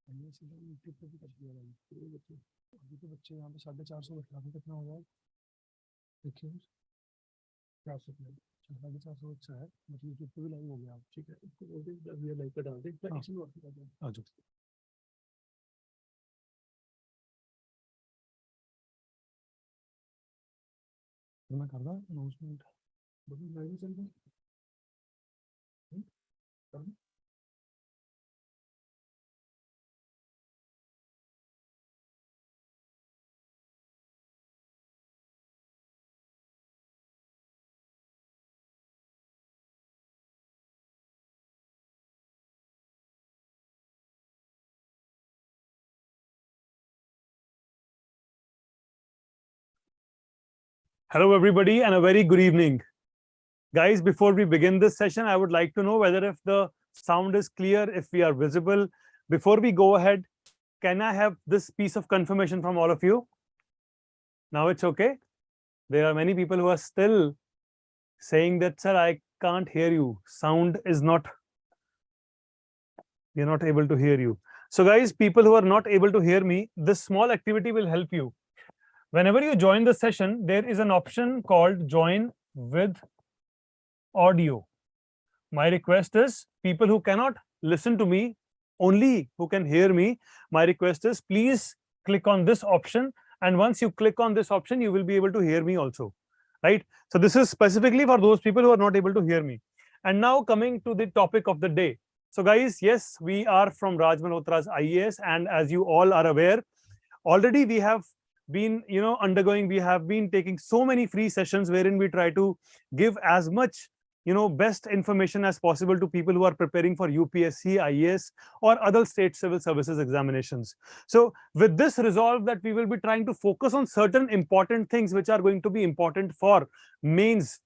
Trip पे भी कर दिया भाई। अभी तो बच्चे यहाँ पे 450 बैठा के कितना होगा देखिए 400 450 अच्छा है मतलब यूट्यूब पे भी लाइव हो गया ठीक है इसको बोल दे 10 लाइव का डाल दे आ जाओ मैं कर रहा अनाउंसमेंट लाइव चल रहा Hello, everybody, and a very good evening. Guys, before we begin this session, I would like to know whether if the sound is clear, if we are visible. Before we go ahead, can I have this piece of confirmation from all of you? Now it's okay. There are many people who are still saying that, sir, I can't hear you. Sound is not, we are not able to hear you. So guys, people who are not able to hear me, this small activity will help you. Whenever you join the session, there is an option called join with audio. My request is people who cannot listen to me, only who can hear me, my request is please click on this option. And once you click on this option, you will be able to hear me also, right? So this is specifically for those people who are not able to hear me. And now coming to the topic of the day. So guys, yes, we are from Raj Malhotra's IAS. And as you all are aware, already we have been undergoing, we have been taking so many free sessions wherein we try to give as much best information as possible to people who are preparing for UPSC, IAS, or other state civil services examinations. So with this resolve that we will be trying to focus on certain important things which are going to be important for mains.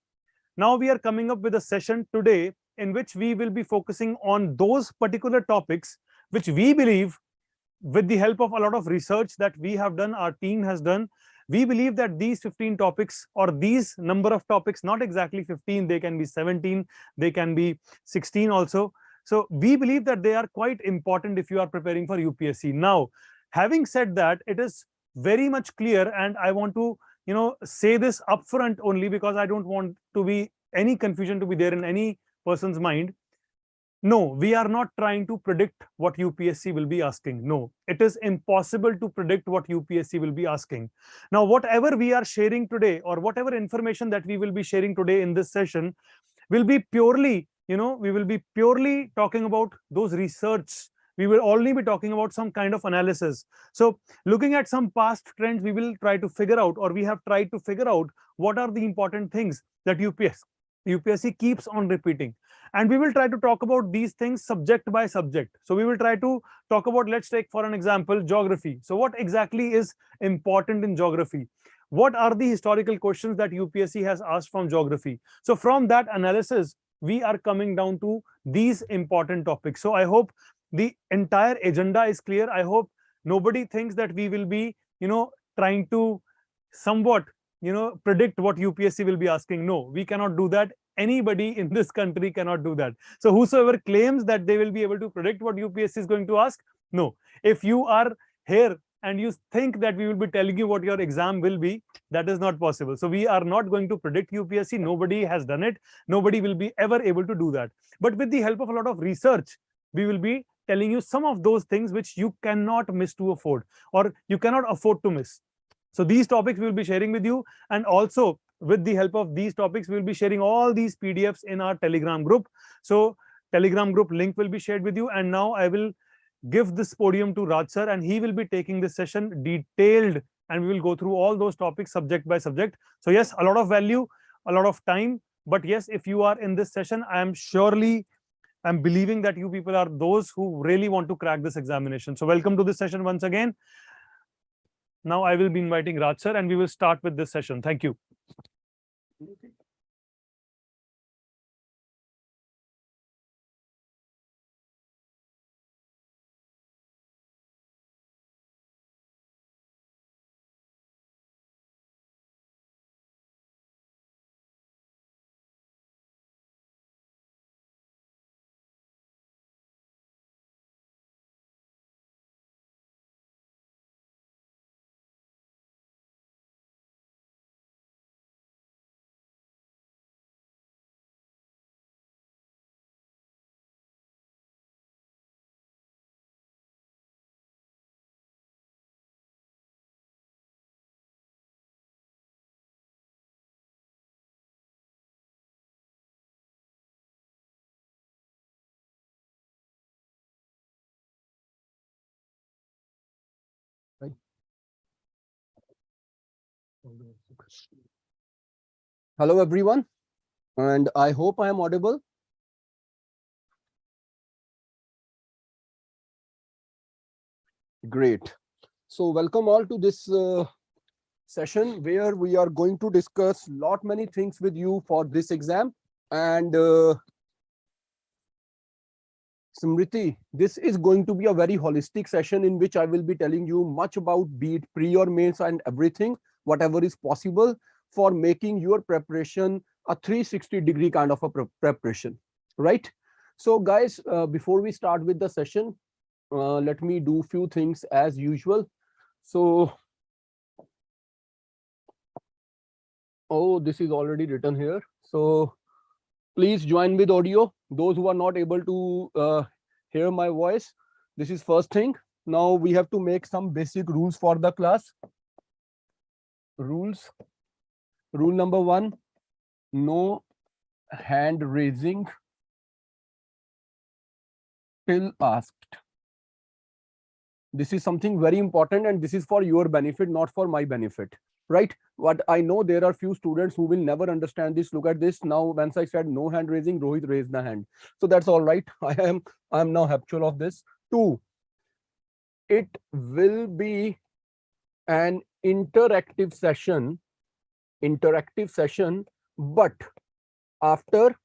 Now we are coming up with a session today in which we will be focusing on those particular topics which we believe, with the help of a lot of research that we have done, our team has done, we believe that these 15 topics or these number of topics, not exactly 15, they can be 17, they can be 16 also. So we believe that they are quite important if you are preparing for UPSC. Now, having said that, it is very much clear, and I want to say this upfront only because I don't want to be any confusion to be there in any person's mind. No, we are not trying to predict what UPSC will be asking. No, it is impossible to predict what UPSC will be asking. Now, whatever we are sharing today or whatever information that we will be sharing today in this session will be purely, we will be purely talking about those research. We will only be talking about some kind of analysis. So looking at some past trends, we will try to figure out, or we have tried to figure out what are the important things that UPSC keeps on repeating. And we will try to talk about these things subject by subject. So we will try to talk about, let's take for an example, geography. So what exactly is important in geography? What are the historical questions that UPSC has asked from geography? So from that analysis, we are coming down to these important topics. So I hope the entire agenda is clear. I hope nobody thinks that we will be, trying to somewhat, predict what UPSC will be asking. No, we cannot do that. Anybody in this country cannot do that. So whosoever claims that they will be able to predict what UPSC is going to ask, no. If you are here and you think that we will be telling you what your exam will be, that is not possible. So we are not going to predict UPSC. Nobody has done it. Nobody will be ever able to do that. But with the help of a lot of research, we will be telling you some of those things which you cannot miss to afford, or you cannot afford to miss. So these topics we will be sharing with you, and also with the help of these topics, we will be sharing all these PDFs in our Telegram group. So Telegram group link will be shared with you. And now I will give this podium to Raj sir, and he will be taking this session detailed, and we will go through all those topics subject by subject. So yes, a lot of value, a lot of time. But yes, if you are in this session, I'm believing that you people are those who really want to crack this examination. So welcome to this session once again. Now I will be inviting Raj sir, and we will start with this session. Thank you. Hello everyone, and I hope I am audible. Great. So welcome all to this session where we are going to discuss lot many things with you for this exam. And Smriti, this is going to be a very holistic session in which I will be telling you much about be it pre or mains and everything, whatever is possible for making your preparation a 360-degree kind of a preparation, right? So guys, before we start with the session, let me do few things as usual. So, oh, this is already written here. So please join with audio. Those who are not able to hear my voice, this is first thing. Now we have to make some basic rules for the class. Rules. Rule number 1, no hand raising till asked. This is something very important and this is for your benefit, not for my benefit, right? What I know, there are few students who will never understand this. Look at this. Now, once I said no hand raising, Rohit raised the hand. So that's all right. I am now habitual of this. 2, it will be an interactive session, but after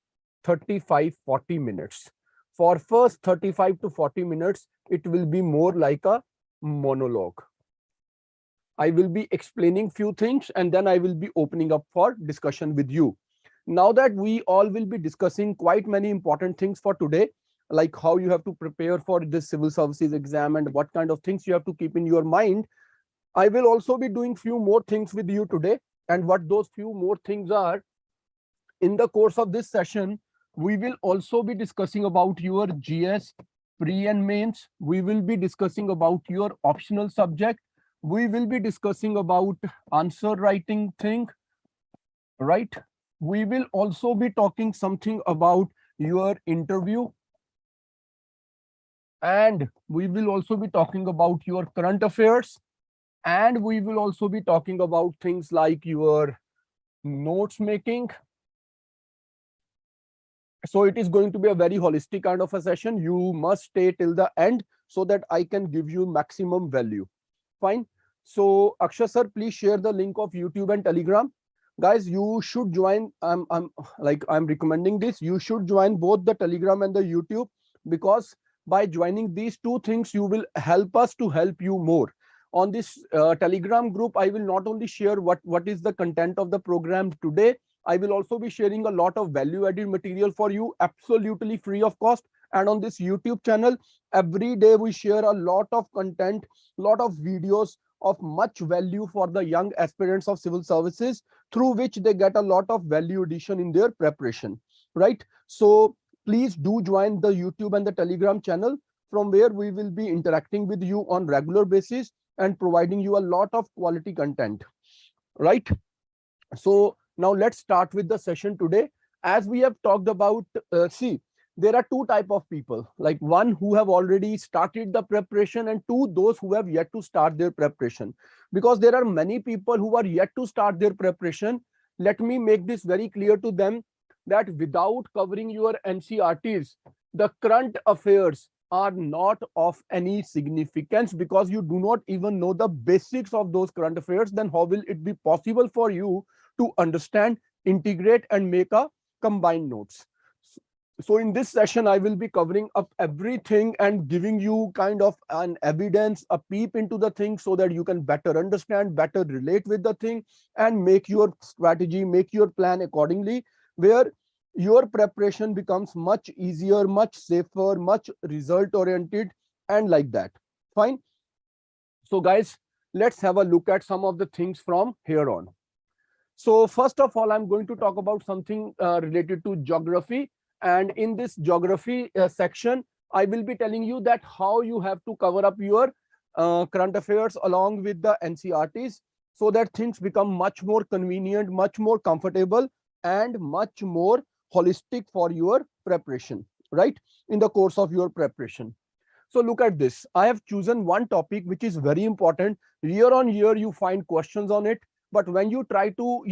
35-40 minutes. For first 35 to 40 minutes, it will be more like a monologue. I will be explaining few things and then I will be opening up for discussion with you. Now that we all will be discussing quite many important things for today, like how you have to prepare for this civil services exam and what kind of things you have to keep in your mind, I will also be doing few more things with you today. And what those few more things are, in the course of this session, we will also be discussing about your GS pre and mains. We will be discussing about your optional subject. We will be discussing about answer writing thing, right? We will also be talking something about your interview. And we will also be talking about your current affairs. And we will also be talking about things like your notes making. So it is going to be a very holistic kind of a session. You must stay till the end so that I can give you maximum value. Fine. So Akshay sir, please share the link of YouTube and Telegram. Guys, you should join. I'm recommending this. You should join both the Telegram and the YouTube, because by joining these two things, you will help us to help you more. On this Telegram group, I will not only share what is the content of the program today, I will also be sharing a lot of value added material for you, absolutely free of cost. And on this YouTube channel, every day we share a lot of content, lot of videos of much value for the young aspirants of civil services, through which they get a lot of value addition in their preparation, right? So please do join the YouTube and the Telegram channel, from where we will be interacting with you on regular basis and providing you a lot of quality content, right? So now let's start with the session today. As we have talked about, see, there are two type of people, like one who have already started the preparation, and two, those who have yet to start their preparation. Because there are many people who are yet to start their preparation. Let me make this very clear to them that without covering your NCRTs, the current affairs are not of any significance, because you do not even know the basics of those current affairs. Then how will it be possible for you to understand, integrate, and make a combined notes? So in this session, I will be covering up everything and giving you kind of an evidence, a peep into the thing, so that you can better understand, better relate with the thing, and make your strategy, make your plan accordingly, where your preparation becomes much easier, much safer, much result oriented, and like that. Fine. So guys, let's have a look at some of the things from here on. So first of all, I'm going to talk about something related to geography. And in this geography section, I will be telling you that how you have to cover up your current affairs along with the NCRTs, so that things become much more convenient, much more comfortable, and much more holistic for your preparation, right? In the course of your preparation. So look at this. I have chosen one topic which is very important. Year on year, you find questions on it. But when you try to,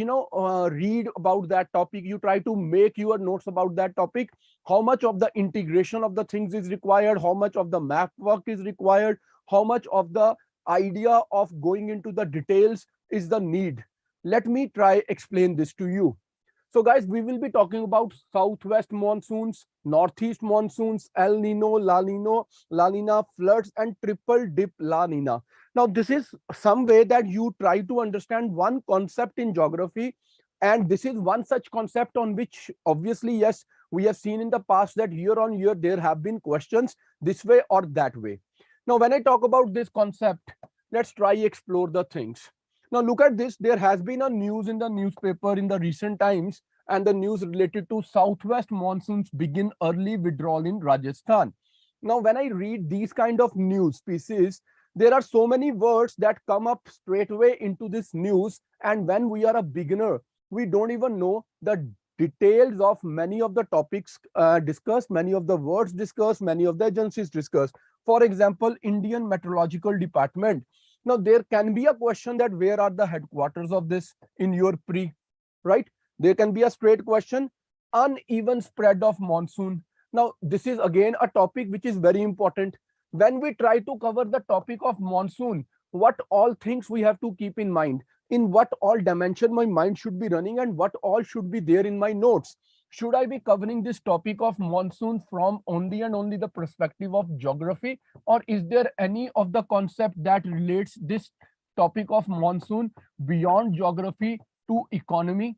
read about that topic, you try to make your notes about that topic, how much of the integration of the things is required, how much of the map work is required, how much of the idea of going into the details is the need. Let me try explain this to you. So guys, we will be talking about southwest monsoons, northeast monsoons, El Nino, La Nina, floods, and triple dip La Nina. Now, this is some way that you try to understand one concept in geography. And this is one such concept on which, obviously, yes, we have seen in the past that year on year, there have been questions this way or that way. Now, when I talk about this concept, let's try explore the things. Now, look at this. There has been a news in the newspaper in the recent times, and the news related to southwest monsoons begin early withdrawal in Rajasthan. Now, when I read these kind of news pieces, there are so many words that come up straight away into this news. And when we are a beginner, we don't even know the details of many of the topics discussed, many of the words discussed, many of the agencies discussed. For example, Indian Meteorological Department. Now, there can be a question that where are the headquarters of this in your pre, right? There can be a straight question, uneven spread of monsoon. Now, this is again a topic which is very important. When we try to cover the topic of monsoon, what all things we have to keep in mind, in what all dimension my mind should be running, and what all should be there in my notes. Should I be covering this topic of monsoon from only and only the perspective of geography, or is there any of the concept that relates this topic of monsoon beyond geography to economy?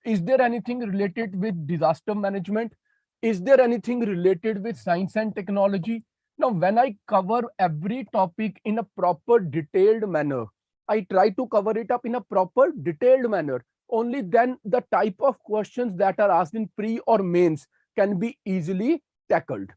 Is there anything related with disaster management? Is there anything related with science and technology? Now, when I cover every topic in a proper detailed manner, I try to cover it up in a proper detailed manner. Only then the type of questions that are asked in pre or mains can be easily tackled,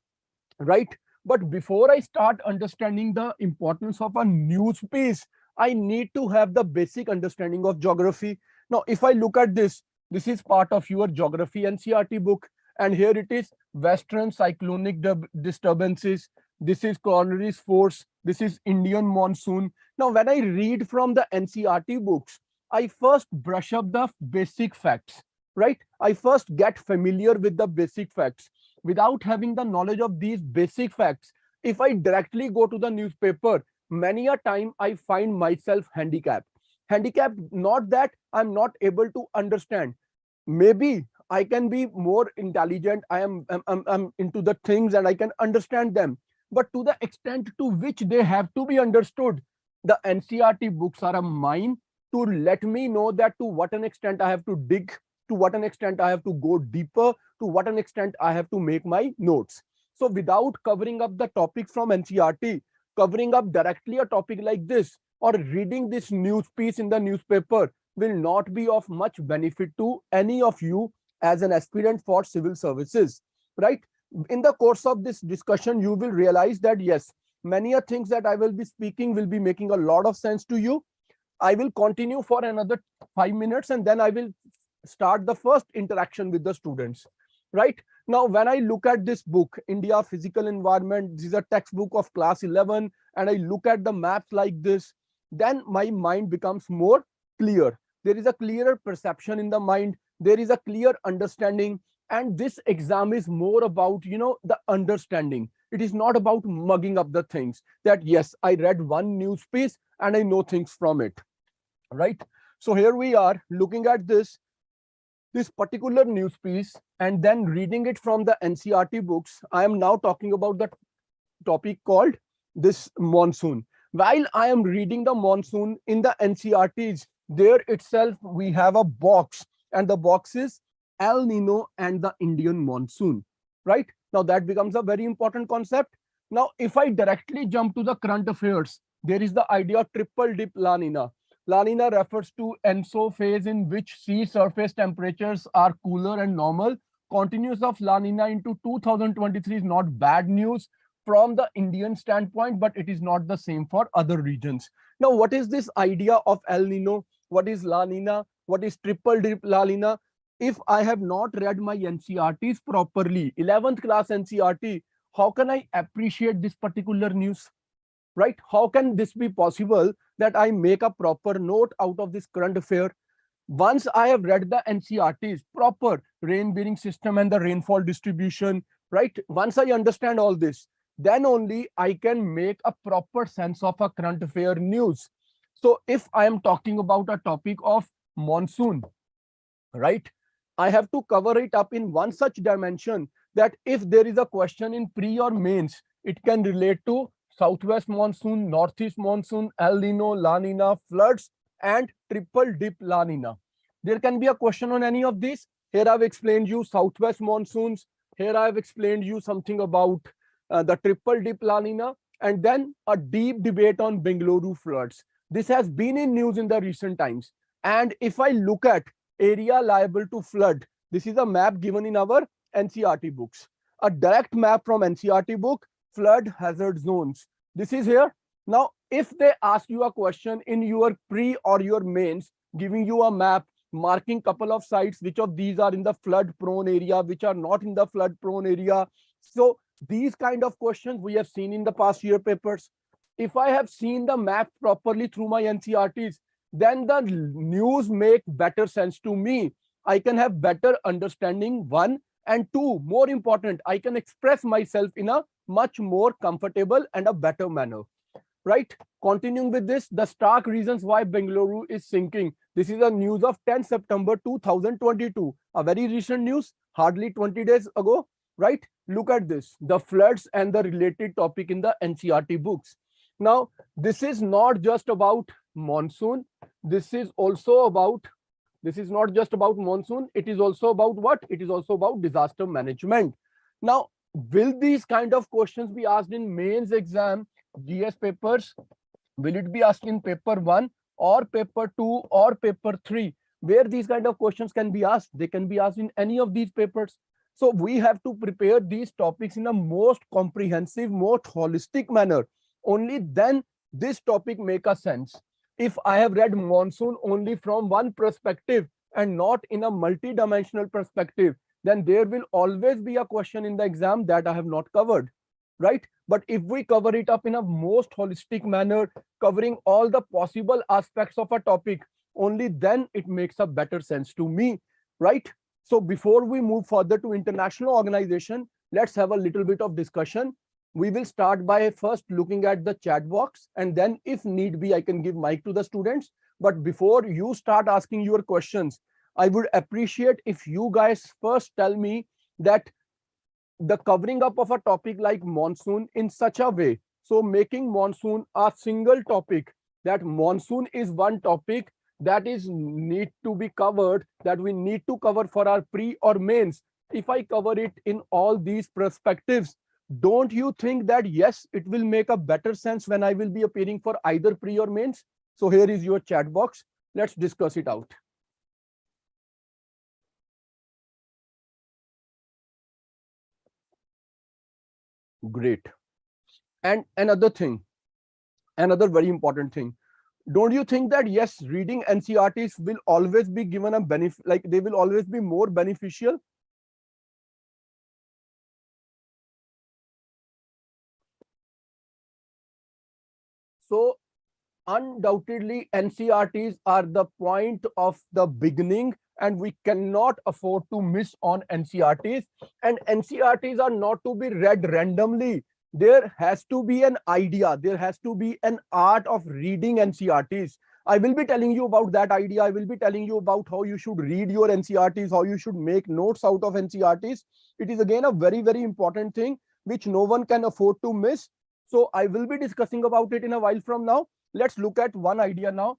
right? But before I start understanding the importance of a news piece, I need to have the basic understanding of geography. Now, if I look at this, this is part of your geography NCERT book. And here it is, Western cyclonic disturbances. This is Coriolis force. This is Indian monsoon. Now, when I read from the NCERT books, I first brush up the basic facts, right? I first get familiar with the basic facts. Without having the knowledge of these basic facts, if I directly go to the newspaper, many a time I find myself handicapped. Handicapped, not that I'm not able to understand. Maybe I can be more intelligent. I'm into the things and I can understand them. But to the extent to which they have to be understood, the NCERT books are a mine to let me know that to what an extent I have to dig, to what an extent I have to go deeper, to what an extent I have to make my notes. So without covering up the topic from NCERT, covering up directly a topic like this, or reading this news piece in the newspaper will not be of much benefit to any of you as an aspirant for civil services, right? In the course of this discussion, you will realize that yes, many a things that I will be speaking will be making a lot of sense to you. I will continue for another 5 minutes and then I will start the first interaction with the students, right? Now, when I look at this book, India Physical Environment, this is a textbook of class 11, and I look at the maps like this, then my mind becomes more clear. There is a clearer perception in the mind. There is a clear understanding. And this exam is more about, the understanding. It is not about mugging up the things that, yes, I read one news piece and I know things from it, right? So here we are looking at this particular news piece and then reading it from the NCERT books. I am now talking about the topic called this monsoon. While I am reading the monsoon in the NCERTs, there itself we have a box, and the box is El Nino and the Indian monsoon, right? Now that becomes a very important concept. Now, if I directly jump to the current affairs, there is the idea of triple dip La Nina. La Nina refers to ENSO phase in which sea surface temperatures are cooler and normal. Continuous of La Nina into 2023 is not bad news from the Indian standpoint, but it is not the same for other regions. Now, what is this idea of El Nino? What is La Nina? What is triple dip La Nina? If I have not read my NCERTs properly, 11th class NCERT, how can I appreciate this particular news, right? How can this be possible that I make a proper note out of this current affair. Once I have read the NCRTs, proper rain bearing system and the rainfall distribution, right? Once I understand all this, then only I can make a proper sense of a current affair news. So if I am talking about a topic of monsoon, right, I have to cover it up in one such dimension that if there is a question in pre or mains, it can relate to southwest monsoon, northeast monsoon, El Nino, La Nina, floods, and triple dip La Nina. There can be a question on any of these. Here I've explained you southwest monsoons. Here I've explained you something about the triple dip La Nina, and then a deep debate on Bengaluru floods. This has been in news in the recent times. And if I look at area liable to flood, this is a map given in our NCRT books. A direct map from NCRT book, flood hazard zones. This is here. Now, if they ask you a question in your pre or your mains, giving you a map, marking couple of sites, which of these are in the flood prone area, which are not in the flood prone area. So these kind of questions we have seen in the past year papers. If I have seen the map properly through my NCRTs, then the news make better sense to me. I can have better understanding, one, and two, more important, I can express myself in a much more comfortable and a better manner, right? Continuing with this, the stark reasons why Bengaluru is sinking. This is a news of 10 September 2022, a very recent news, hardly 20 days ago, right? Look at this, the floods and the related topic in the NCRT books. Now, this is not just about monsoon. This is also about, this is not just about monsoon. It is also about what? It is also about disaster management. Now, will these kind of questions be asked in mains exam, GS papers? Will it be asked in paper 1 or paper 2 or paper 3? Where these kind of questions can be asked? They can be asked in any of these papers. So we have to prepare these topics in a most comprehensive, most holistic manner. Only then this topic make a sense. If I have read monsoon only from one perspective and not in a multi-dimensional perspective, then there will always be a question in the exam that I have not covered, right? But if we cover it up in a most holistic manner, covering all the possible aspects of a topic, only then it makes a better sense to me, right? So before we move further to international organization, let's have a little bit of discussion. We will start by first looking at the chat box, and then if need be, I can give mic to the students. But before you start asking your questions, I would appreciate if you guys first tell me that the covering up of a topic like monsoon in such a way, so making monsoon a single topic, that monsoon is one topic that is need to be covered, that we need to cover for our pre or mains. If I cover it in all these perspectives, don't you think that yes, it will make a better sense when I will be appearing for either pre or mains? So here is your chat box. Let's discuss it out. Great. And another thing, another very important thing, don't you think that yes, reading NCRTs will always be given a benefit, like they will always be more beneficial? So undoubtedly NCRTs are the point of the beginning, and we cannot afford to miss on NCRTs. And NCRTs are not to be read randomly. There has to be an idea, there has to be an art of reading NCRTs. I will be telling you about that idea. I will be telling you about how you should read your NCRTs, how you should make notes out of NCRTs. It is again a very, very important thing which no one can afford to miss. So I will be discussing about it in a while from now. Let's look at one idea now.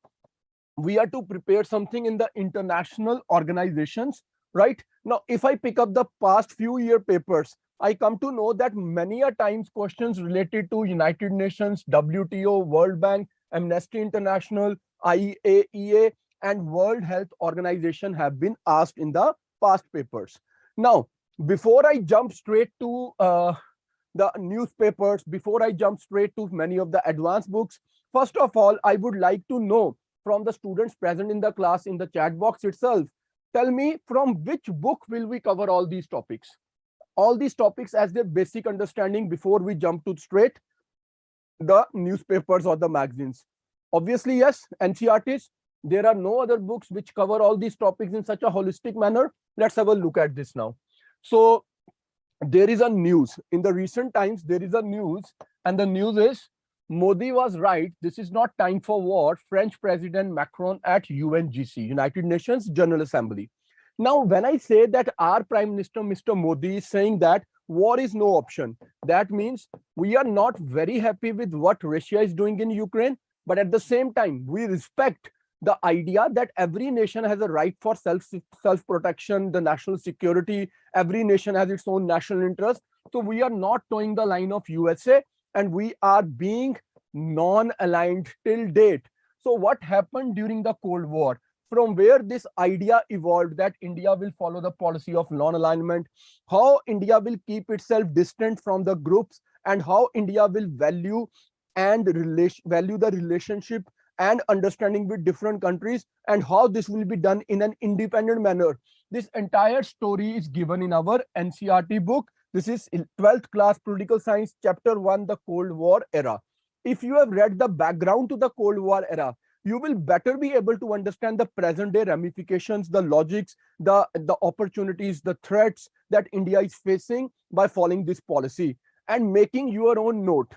We are to prepare something in the international organizations, right? Now, if I pick up the past few year papers, I come to know that many a times questions related to United Nations, WTO, World Bank, Amnesty International, IAEA, and World Health Organization have been asked in the past papers. Now, before I jump straight to the newspapers, before I jump straight to many of the advanced books, first of all, I would like to know from the students present in the class in the chat box itself, tell me from which book will we cover all these topics? All these topics as their basic understanding before we jump to straight the newspapers or the magazines. Obviously, yes, NCERTs, there are no other books which cover all these topics in such a holistic manner. Let's have a look at this now. So there is a news in the recent times, there is a news, and the news is Modi was right. This is not time for war. French President Macron at UNGC, United Nations General Assembly. Now, when I say that our Prime Minister, Mr. Modi, is saying that war is no option, that means we are not very happy with what Russia is doing in Ukraine, but at the same time, we respect the idea that every nation has a right for self-protection, the national security. Every nation has its own national interest. So we are not towing the line of USA, and we are being non-aligned till date. So what happened during the Cold War? From where this idea evolved that India will follow the policy of non-alignment, how India will keep itself distant from the groups, and how India will value the relationship and understanding with different countries, and how this will be done in an independent manner. This entire story is given in our NCERT book. This is 12th class political science, chapter 1, the Cold War era. If you have read the background to the Cold War era, you will better be able to understand the present day ramifications, the logics, the opportunities, the threats that India is facing by following this policy, and making your own note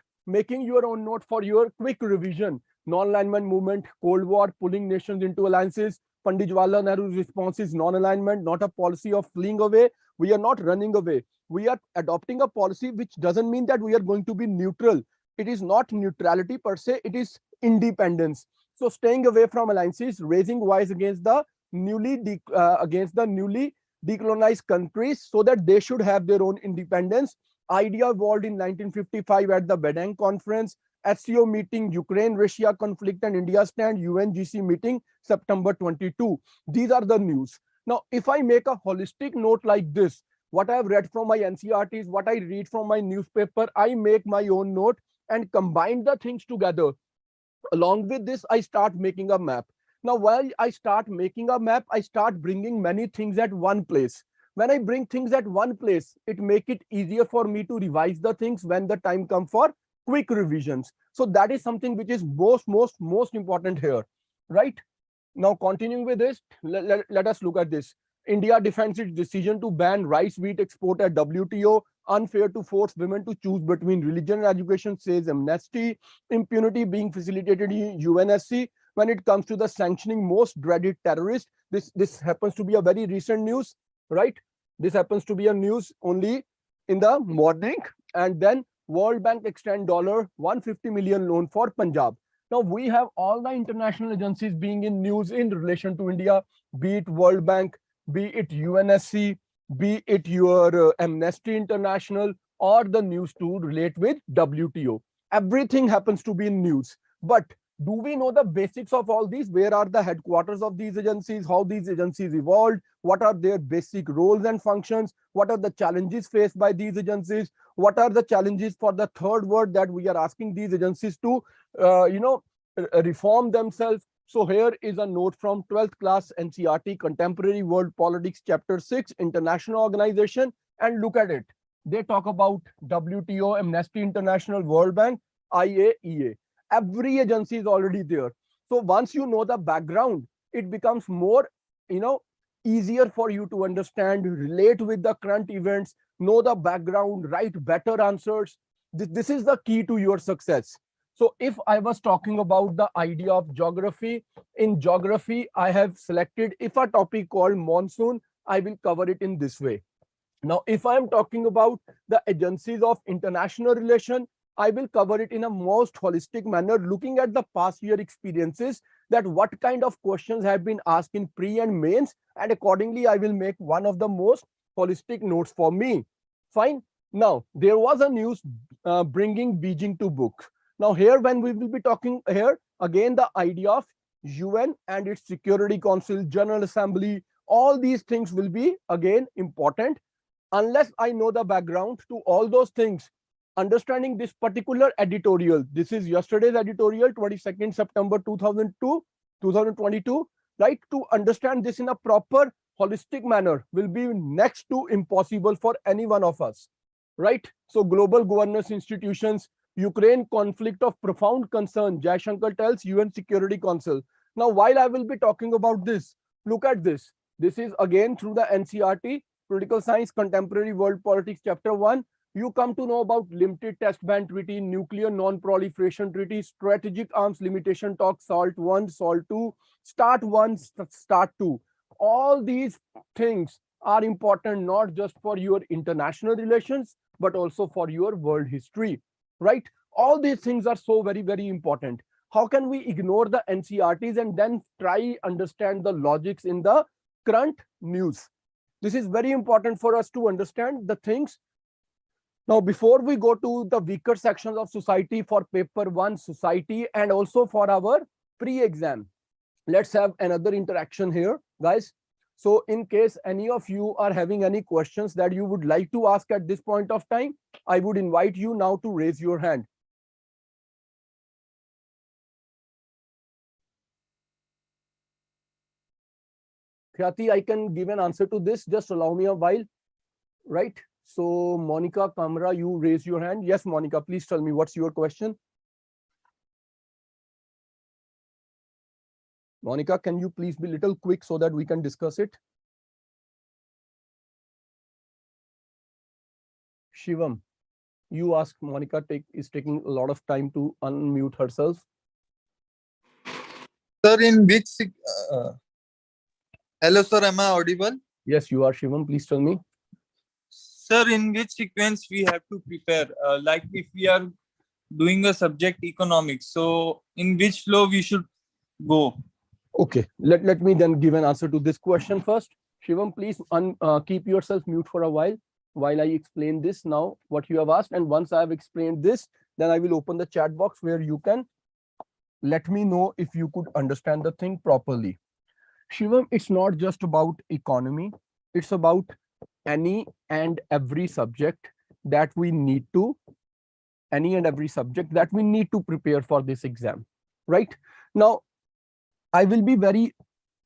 for your quick revision. Non-alignment movement, Cold War, pulling nations into alliances. Pandit Jawaharlal Nehru's response is non-alignment, not a policy of fleeing away. We are not running away. We are adopting a policy which doesn't mean that we are going to be neutral. It is not neutrality per se, it is independence. So staying away from alliances, raising voice against the newly decolonized countries so that they should have their own independence. Idea evolved in 1955 at the Badang Conference. SCO meeting, Ukraine-Russia conflict and India stand, UNGC meeting, September 22. These are the news. Now, if I make a holistic note like this, what I have read from my NCERTs, what I read from my newspaper, I make my own note and combine the things together. Along with this, I start making a map. Now, while I start making a map, I start bringing many things at one place. When I bring things at one place, it makes it easier for me to revise the things when the time comes for quick revisions. So that is something which is most important here, right? Now, continuing with this, let us look at this. India defends its decision to ban rice wheat export at WTO. Unfair to force women to choose between religion and education, says Amnesty. Impunity being facilitated in UNSC. When it comes to the sanctioning most dreaded terrorist, this happens to be a very recent news, right? This happens to be a news only in the morning. And then World Bank extend $150 million loan for Punjab. Now we have all the international agencies being in news in relation to India, be it World Bank, be it UNSC, be it your Amnesty International, or the news to relate with WTO. Everything happens to be in news. But do we know the basics of all these? Where are the headquarters of these agencies? How these agencies evolved? What are their basic roles and functions? What are the challenges faced by these agencies? What are the challenges for the third world that we are asking these agencies to, reform themselves? So here is a note from 12th class NCERT, Contemporary World Politics, Chapter 6, International Organization, and look at it. They talk about WTO, Amnesty International, World Bank, IAEA. Every agency is already there. So once you know the background, it becomes more, easier for you to understand, relate with the current events, know the background, write better answers. This is the key to your success. So if I was talking about the idea of geography, in geography, I have selected, if a topic called monsoon, I will cover it in this way. Now, if I am talking about the agencies of international relation, I will cover it in a most holistic manner, looking at the past year experiences, that what kind of questions have been asked in pre and mains, and accordingly, I will make one of the most holistic notes for me. Fine. Now, there was a news bringing Beijing to book. Now, here, when we will be talking here, again, the idea of UN and its Security Council, General Assembly, all these things will be, again, important. Unless I know the background to all those things, understanding this particular editorial, this is yesterday's editorial, 22nd September 2022, right? To understand this in a proper holistic manner will be next to impossible for any one of us, right? So global governance institutions, Ukraine conflict of profound concern, Jai Shankar tells UN Security Council. Now, while I will be talking about this, look at this. This is again through the NCERT, Political Science, Contemporary World Politics, Chapter 1. You come to know about Limited Test Ban Treaty, Nuclear Non-Proliferation Treaty, Strategic Arms Limitation Talks, SALT 1, SALT 2, START 1, START 2. All these things are important not just for your international relations, but also for your world history, right? All these things are so very, very important. How can we ignore the NCERTs and then try understand the logics in the current news? This is very important for us to understand the things. Now, before we go to the weaker sections of society for paper 1 society and also for our pre-exam, let's have another interaction here, guys. So in case any of you are having any questions that you would like to ask at this point of time, I would invite you now to raise your hand. Khyati, I can give an answer to this. Just allow me a while, right? So Monica Kamra, you raise your hand. Yes, Monica, please tell me what's your question. Monica, can you please be a little quick so that we can discuss it? Shivam, you ask. Monica is taking a lot of time to unmute herself. Sir, in which hello sir, am I audible? Yes, you are, Shivam. Please tell me. Sir, in which sequence we have to prepare? Like if we are doing a subject economics, so in which flow we should go? Okay, let me then give an answer to this question first. Shivam, please keep yourself mute for a while I explain this now, what you have asked. And once I have explained this, then I will open the chat box where you can let me know if you could understand the thing properly. Shivam, it's not just about economy. It's about any and every subject that we need to, prepare for this exam, right? Now, I will be very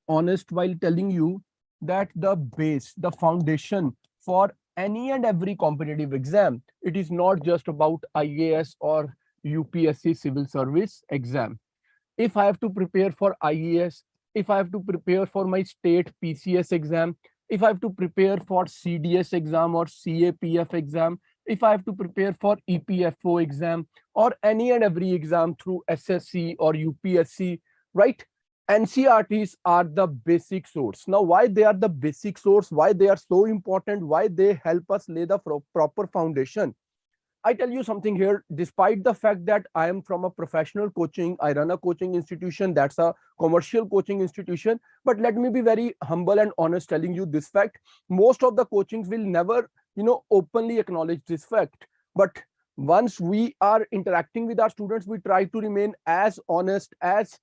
honest while telling you that the base, the foundation for any and every competitive exam, it is not just about IAS or UPSC civil service exam. If I have to prepare for IAS, if I have to prepare for my state PCS exam, if I have to prepare for CDS exam or CAPF exam, if I have to prepare for EPFO exam or any and every exam through SSC or UPSC, right? NCERTs are the basic source. Now, why they are the basic source, why they are so important, why they help us lay the proper foundation. I tell you something here, despite the fact that I am from a professional coaching, I run a coaching institution, that's a commercial coaching institution. But let me be very humble and honest telling you this fact. Most of the coachings will never, openly acknowledge this fact. But once we are interacting with our students, we try to remain as honest, as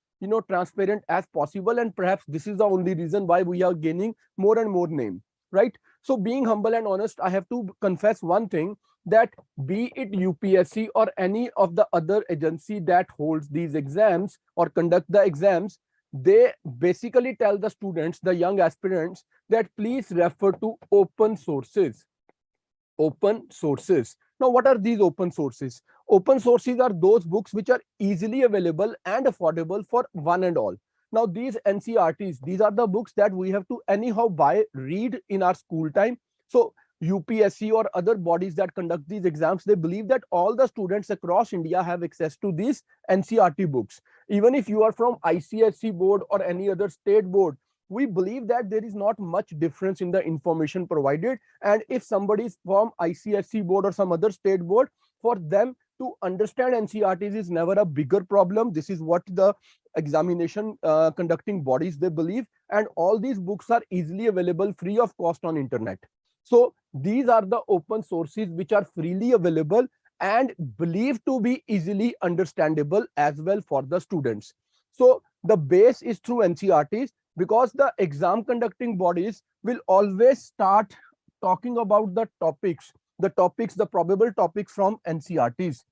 transparent as possible. And perhaps this is the only reason why we are gaining more and more name, right? So being humble and honest, I have to confess one thing, that be it UPSC or any of the other agency that holds these exams or conduct the exams, they basically tell the students, the young aspirants, that please refer to open sources. Open sources. Now, what are these open sources? Open sources are those books which are easily available and affordable for one and all. Now, these NCERTs, these are the books that we have to anyhow buy, read in our school time. So UPSC or other bodies that conduct these exams, they believe that all the students across India have access to these NCERT books. Even if you are from ICSC board or any other state board, we believe that there is not much difference in the information provided. And if somebody is from ICSC board or some other state board, for them to understand NCERTs is never a bigger problem. This is what the examination conducting bodies, they believe. And all these books are easily available free of cost on internet. So these are the open sources which are freely available and believed to be easily understandable as well for the students. So the base is through NCERTs, because the exam conducting bodies will always start talking about the probable topics from NCERTs.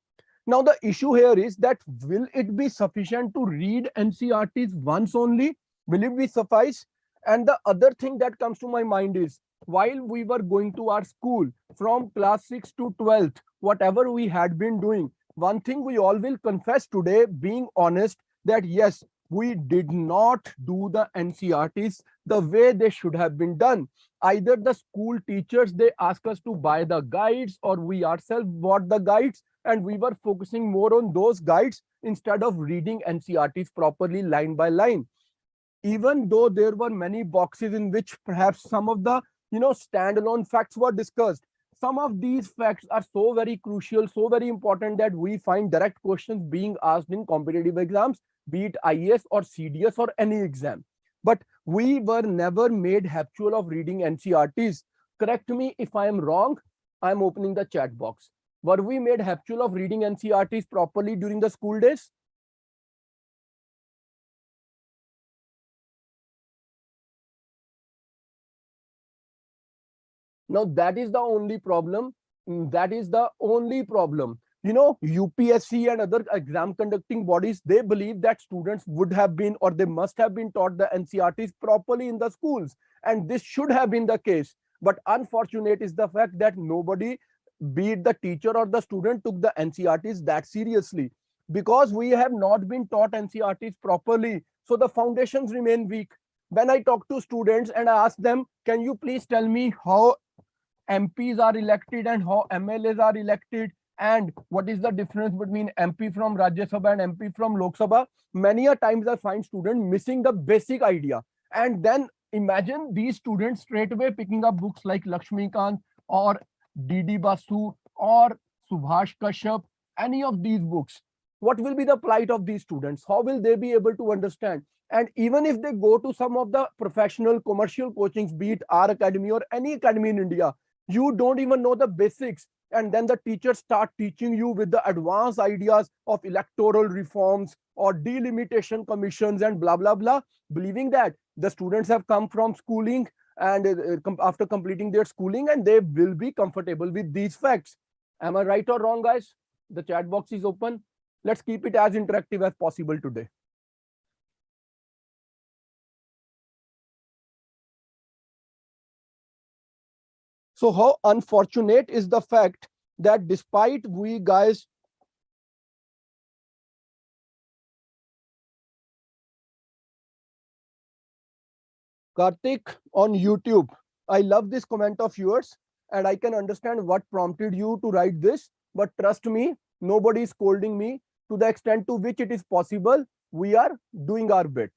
Now the issue here is that will it be sufficient to read NCERTs once only? Will it be suffice? And the other thing that comes to my mind is, while we were going to our school from class 6 to 12th, whatever we had been doing, one thing we all will confess today, being honest, that yes, we did not do the NCRTs the way they should have been done. Either the school teachers, they ask us to buy the guides, or we ourselves bought the guides, and we were focusing more on those guides instead of reading NCRTs properly line by line. Even though there were many boxes in which perhaps some of the standalone facts were discussed, some of these facts are so very crucial, so very important, that we find direct questions being asked in competitive exams, be it IAS or CDS or any exam. But we were never made habitual of reading NCRTs. Correct me if I am wrong. I'm opening the chat box. Were we made habitual of reading NCRTs properly during the school days? Now that is the only problem. That is the only problem. UPSC and other exam conducting bodies, they believe that students would have been, or they must have been taught the NCRTs properly in the schools. And this should have been the case. But unfortunate is the fact that nobody, be it the teacher or the student, took the NCRTs that seriously. Because we have not been taught NCRTs properly, so the foundations remain weak. When I talk to students and I ask them, can you please tell me how MPs are elected and how MLAs are elected, and what is the difference between MP from Rajya Sabha and MP from Lok Sabha? Many a times I find students missing the basic idea. And then imagine these students straight away picking up books like Lakshmikant or D.D. Basu or Subhash Kashyap, any of these books. What will be the plight of these students? How will they be able to understand? And even if they go to some of the professional commercial coachings, be it our academy or any academy in India, you don't even know the basics. And then the teachers start teaching you with the advanced ideas of electoral reforms or delimitation commissions and blah, blah, blah, believing that the students have come from schooling and after completing their schooling, and they will be comfortable with these facts. Am I right or wrong, guys? The chat box is open. Let's keep it as interactive as possible today. So how unfortunate is the fact that despite we guys Karthik on YouTube, I love this comment of yours, and I can understand what prompted you to write this, but trust me, nobody is scolding me. To the extent to which it is possible, we are doing our bit.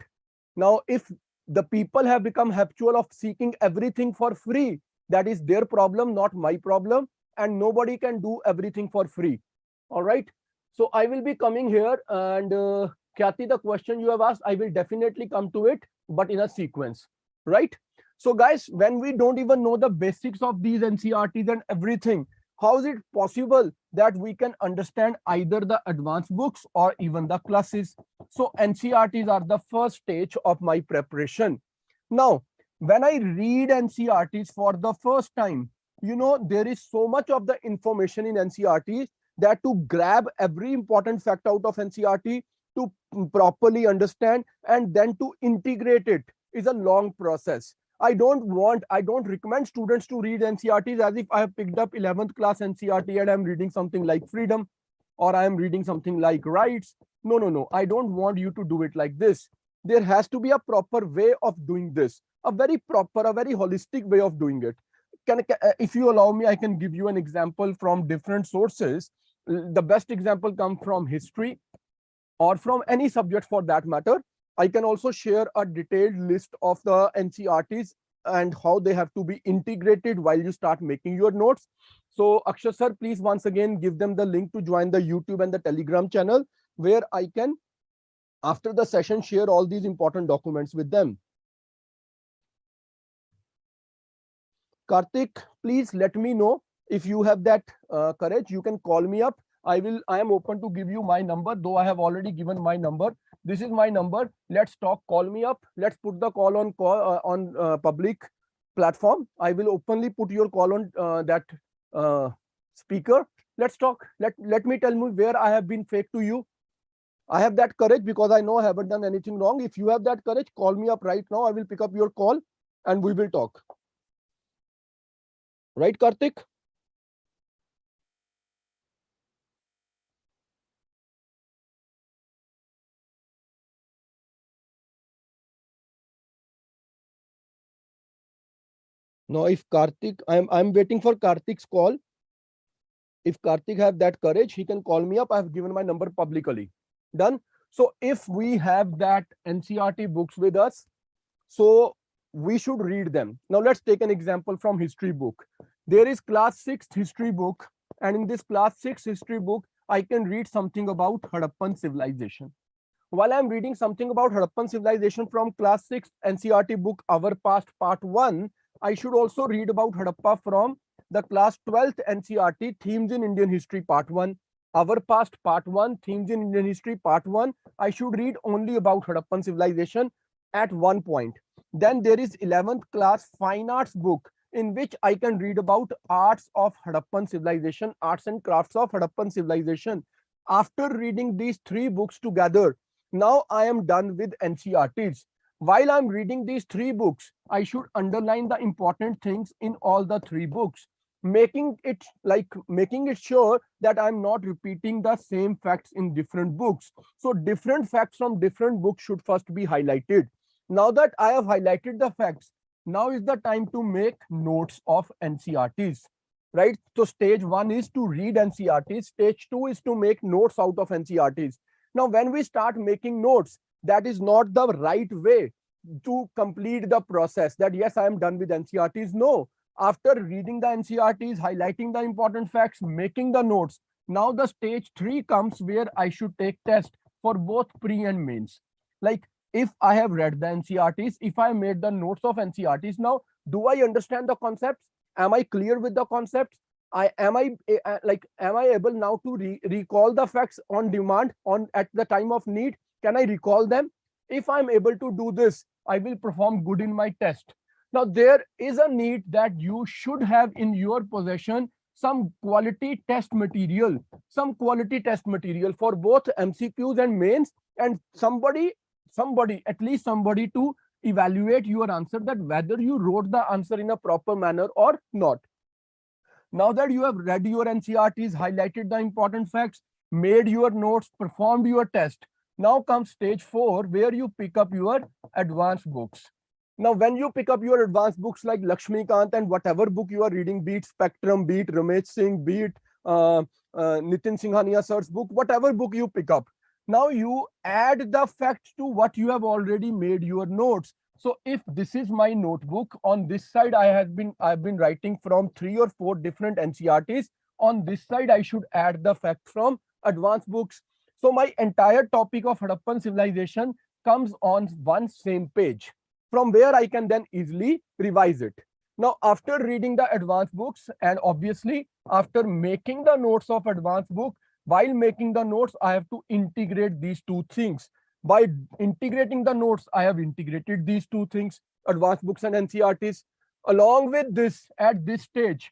Now, if the people have become habitual of seeking everything for free, that is their problem, not my problem, and nobody can do everything for free. All right. So I will be coming here, and Khyati, the question you have asked, I will definitely come to it, but in a sequence, right? So guys, when we don't even know the basics of these NCRTs and everything, how is it possible that we can understand either the advanced books or even the classes? So NCRTs are the first stage of my preparation. Now, when I read NCRTs for the first time, there is so much of the information in NCRTs that to grab every important fact out of NCRT, to properly understand and then to integrate it is a long process. I don't recommend students to read NCRTs as if I have picked up 11th class NCRT and I'm reading something like freedom, or I am reading something like rights. No. I don't want you to do it like this. There has to be a proper way of doing this, a very proper, a very holistic way of doing it. If you allow me, I can give you an example from different sources. The best example comes from history or from any subject for that matter. I can also share a detailed list of the NCRTs and how they have to be integrated while you start making your notes. So Akshay sir, please once again give them the link to join the YouTube and the Telegram channel, where I can, after the session, share all these important documents with them. Karthik, please let me know if you have that courage. You can call me up. I am open to give you my number, though I have already given my number. This is my number. Let's talk. Call me up. Let's put the call on public platform. I will openly put your call on that speaker. Let's talk. Let me tell you where I have been fake to you. I have that courage because I know I haven't done anything wrong. If you have that courage, call me up right now. I will pick up your call and we will talk. Right, Karthik? Now, if Karthik, I'm waiting for Karthik's call. If Karthik have that courage, he can call me up. I've given my number publicly. Done. So if we have that NCRT books with us, so we should read them. Now let's take an example from history book. There is class 6th history book, and in this class 6 history book, I can read something about Harappan civilization. While I'm reading something about Harappan civilization from class 6 NCRT book, Our Past Part 1, I should also read about Harappa from the class 12th NCRT Themes in Indian History Part 1. Our Past Part 1, Themes in Indian History Part 1, I should read only about Harappan civilization at one point. Then there is 11th class Fine Arts book, in which I can read about arts of Harappan civilization, arts and crafts of Harappan civilization. After reading these three books together, now I am done with NCRTs. While I'm reading these three books, I should underline the important things in all the three books, making it sure that I'm not repeating the same facts in different books. So different facts from different books should first be highlighted. Now that I have highlighted the facts, now is the time to make notes of NCRTs, right? So stage 1 is to read NCRTs. Stage 2 is to make notes out of NCRTs. Now, when we start making notes, that is not the right way to complete the process that yes, I am done with NCRTs. No, after reading the NCRTs, highlighting the important facts, making the notes, now the stage 3 comes where I should take test for both pre and mains. Like if I have read the NCRTs, if I made the notes of NCRTs, now do I understand the concepts? Am I clear with the concepts? Am I able now to recall the facts on demand at the time of need? Can I recall them? If I'm able to do this, I will perform good in my test. Now there is a need that you should have in your possession some quality test material for both MCQs and mains, and somebody, at least somebody to evaluate your answer, that whether you wrote the answer in a proper manner or not. Now that you have read your NCRTs, highlighted the important facts, made your notes, performed your test, now comes stage 4, where you pick up your advanced books. Now, when you pick up your advanced books like Lakshmikant and whatever book you are reading, be it Spectrum, be it Ramesh Singh, be it Nitin Singhania sir's book, whatever book you pick up, now you add the facts to what you have already made your notes. So if this is my notebook, on this side I've been writing from 3 or 4 different NCRTs. On this side I should add the facts from advanced books. So my entire topic of Harappan civilization comes on one same page, from where I can then easily revise it. Now, after reading the advanced books and obviously after making the notes of advanced book, while making the notes, I have to integrate these two things. By integrating the notes, I have integrated these two things, advanced books and NCRTs. Along with this, at this stage,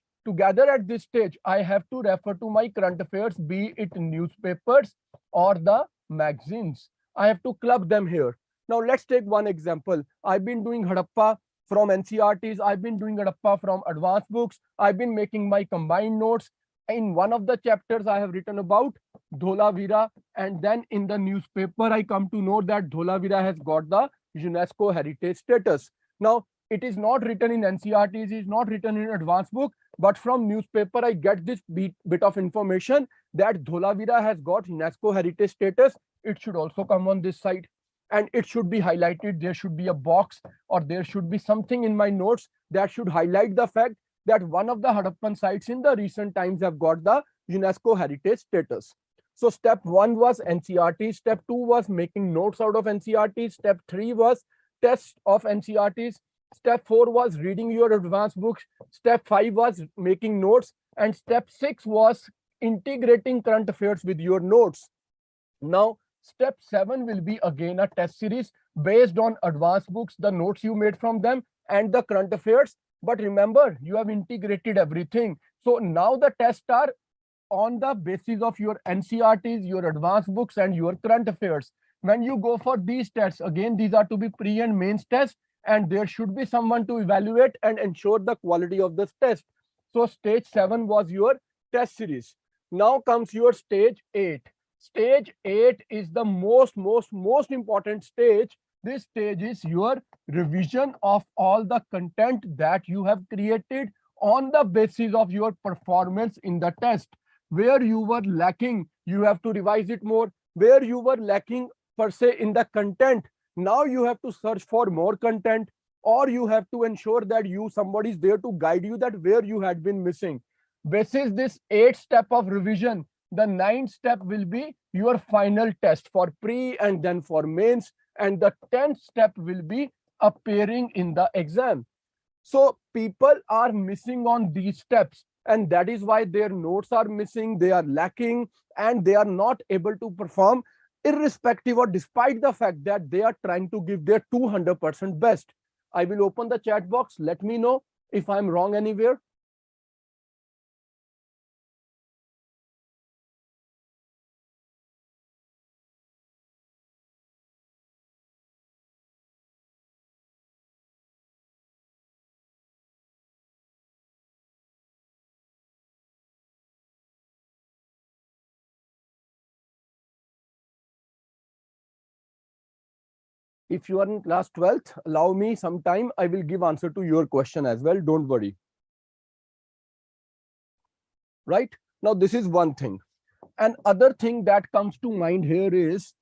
I have to refer to my current affairs, be it newspapers or the magazines. I have to club them here. Now, let's take one example. I've been doing Harappa from NCRTs. I've been doing Harappa from advanced books. I've been making my combined notes. In one of the chapters, I have written about Dholavira, and then in the newspaper, I come to know that Dholavira has got the UNESCO heritage status. Now, it is not written in NCRTs, it is not written in advanced book, but from newspaper, I get this bit of information that Dholavira has got UNESCO heritage status. It should also come on this side, and it should be highlighted. There should be a box, or there should be something in my notes that should highlight the fact that one of the Harappan sites in the recent times have got the UNESCO heritage status. So step 1 was NCRT, step 2 was making notes out of NCRT, step 3 was test of NCRTs, step 4 was reading your advanced books, step 5 was making notes, and step 6 was integrating current affairs with your notes. Now, step 7 will be again a test series based on advanced books, the notes you made from them, and the current affairs. But remember, you have integrated everything. So now the tests are on the basis of your NCRTs, your advanced books, and your current affairs. When you go for these tests, again, these are to be pre and mains tests, and there should be someone to evaluate and ensure the quality of this test. So stage 7 was your test series. Now comes your stage 8. Stage 8 is the most important stage, This stage is your revision of all the content that you have created on the basis of your performance in the test. Where you were lacking, you have to revise it more. Where you were lacking per se in the content, now you have to search for more content, or you have to ensure that somebody is there to guide you that where you had been missing. Basis this 8 step of revision, the 9th step will be your final test for pre and then for mains, and the 10th step will be appearing in the exam. So people are missing on these steps, and that is why their notes are missing, they are lacking, and they are not able to perform irrespective or despite the fact that they are trying to give their 200% best. I will open the chat box. Let me know if I'm wrong anywhere. If you are in class 12th, allow me some time. I will give answer to your question as well. Don't worry. Right? Now, this is one thing. And other thing that comes to mind here is,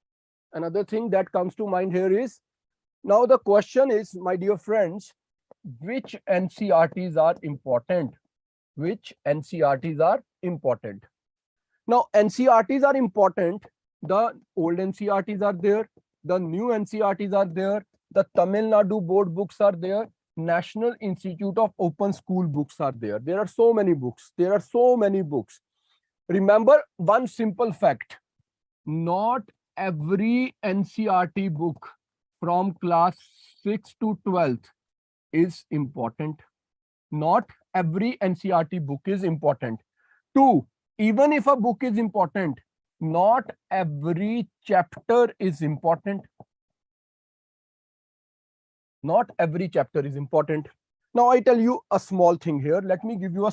now the question is, my dear friends, which NCRTs are important? Which NCRTs are important? Now, NCRTs are important. The old NCRTs are there. The new NCRTs are there. The Tamil Nadu board books are there. National Institute of Open School books are there. There are so many books. Remember one simple fact. Not every NCRT book from class 6 to 12th is important. Not every NCRT book is important. 2, even if a book is important, not every chapter is important. Not every chapter is important. Now I tell you a small thing here. Let me give you a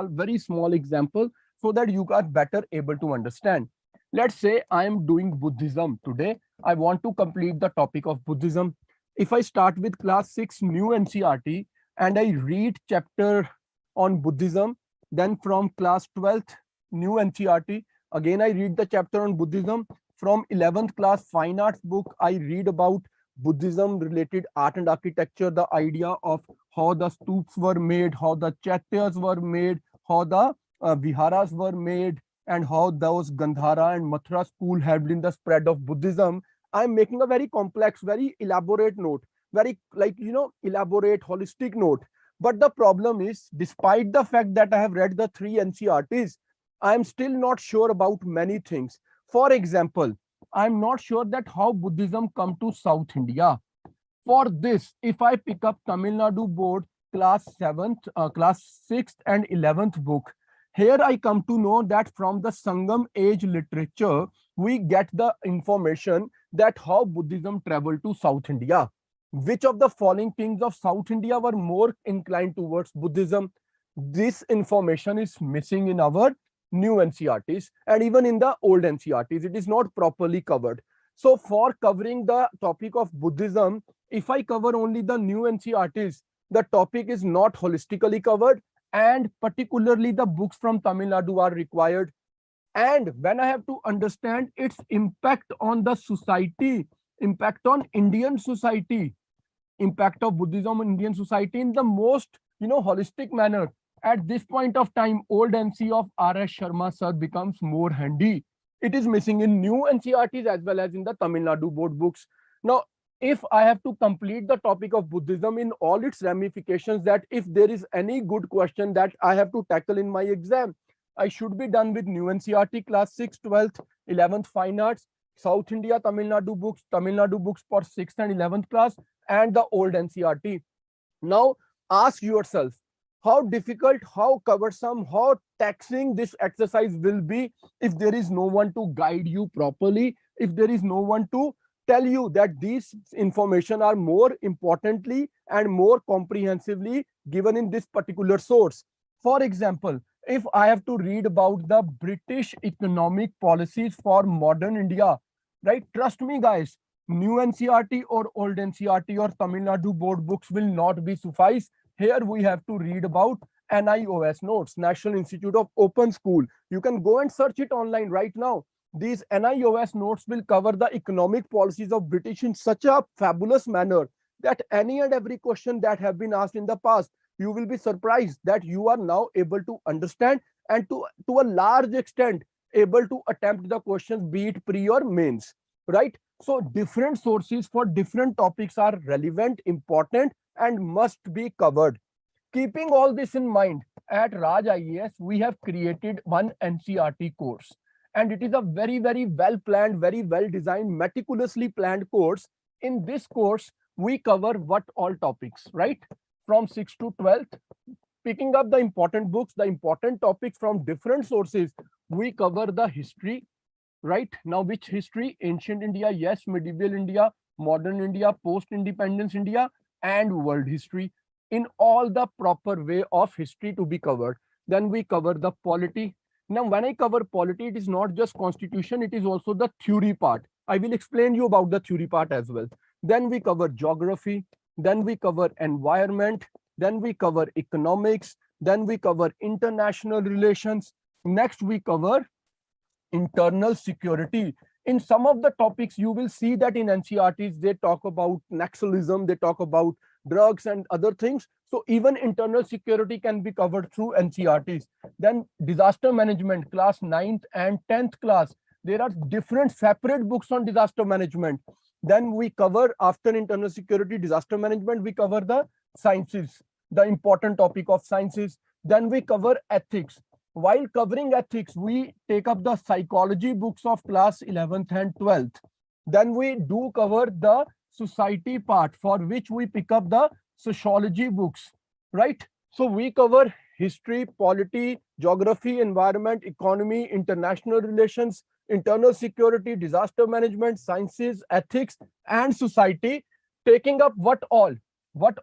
very small example so that you are better able to understand. Let's say I am doing Buddhism today. I want to complete the topic of Buddhism. If I start with class 6 new NCRT and I read chapter on Buddhism, then from class 12th new NCRT, again I read the chapter on Buddhism. From 11th class fine arts book, I read about Buddhism related art and architecture, the idea of how the stupas were made, how the chaityas were made, how the viharas were made, and how those Gandhara and Mathura school helped in the spread of Buddhism. I'm making a very complex, very elaborate note, very elaborate, holistic note. But the problem is, despite the fact that I have read the 3 NCRTs, I'm still not sure about many things. For example, I'm not sure that how Buddhism come to South India. For this, if I pick up Tamil Nadu board class 6th and 11th book, here I come to know that from the Sangam age literature, we get the information that how Buddhism traveled to South India. Which of the following kings of South India were more inclined towards Buddhism? This information is missing in our new NCRTs, and even in the old NCRTs, it is not properly covered. So for covering the topic of Buddhism, if I cover only the new NCRTs, the topic is not holistically covered, and particularly the books from Tamil Nadu are required. And when I have to understand its impact on the society, impact on Indian society, impact of Buddhism on Indian society in the most holistic manner, at this point of time, old NC of R.S. Sharma sir becomes more handy. It is missing in new NCRTs as well as in the Tamil Nadu board books. Now, if I have to complete the topic of Buddhism in all its ramifications, that if there is any good question that I have to tackle in my exam, I should be done with new NCRT class 6, 12th, 11th fine arts, South India Tamil Nadu books for 6th and 11th class, and the old NCRT. Now, ask yourself, how difficult, how cumbersome, how taxing this exercise will be if there is no one to guide you properly, if there is no one to tell you that these information are more importantly and more comprehensively given in this particular source. For example, if I have to read about the British economic policies for modern India, right? Trust me, guys, New NCRT or old NCRT or Tamil Nadu board books will not be suffice. Here we have to read about NIOS notes, National Institute of Open School. You can go and search it online right now. These NIOS notes will cover the economic policies of British in such a fabulous manner that any and every question that have been asked in the past, you will be surprised that you are now able to understand and to a large extent able to attempt the questions, be it pre or mains, right? So different sources for different topics are relevant, important, and must be covered. Keeping all this in mind, at Raj IAS, we have created one NCRT course. And it is a very, very well planned, very well designed, meticulously planned course. In this course, we cover what all topics, right? From 6th to 12th, picking up the important books, the important topics from different sources. We cover the history, right? Now, which history? Ancient India, yes, medieval India, modern India, post-independence India, and world history in all the proper way of history to be covered. Then we cover the polity. Now, when I cover polity, it is not just constitution, it is also the theory part. I will explain you about the theory part as well. Then we cover geography, then we cover environment, then we cover economics, then we cover international relations. Next, we cover internal security. In some of the topics, you will see that in NCRTs, they talk about nationalism, they talk about drugs and other things. So even internal security can be covered through NCRTs. Then disaster management, class 9th and 10th class. There are different separate books on disaster management. Then we cover, after internal security, disaster management, we cover the sciences, the important topic of sciences. Then we cover ethics. While covering ethics, we take up the psychology books of class 11th and 12th. Then we do cover the society part, for which we pick up the sociology books, right? So we cover history, polity, geography, environment, economy, international relations, internal security, disaster management, sciences, ethics, and society, taking up what all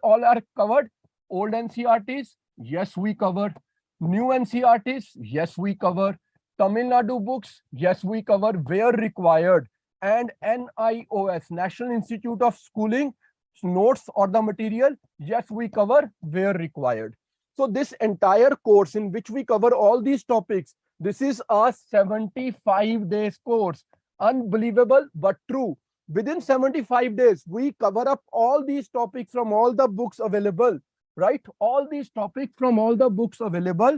are covered. Old NCRTs, yes, we cover. New NCRTs, yes, we cover. Tamil Nadu books, yes, we cover where required. And NIOS, National Institute of Schooling, notes or the material, yes, we cover where required. So this entire course in which we cover all these topics, this is a 75 days course. Unbelievable, but true. Within 75 days, we cover up all these topics from all the books available, right? All these topics from all the books available,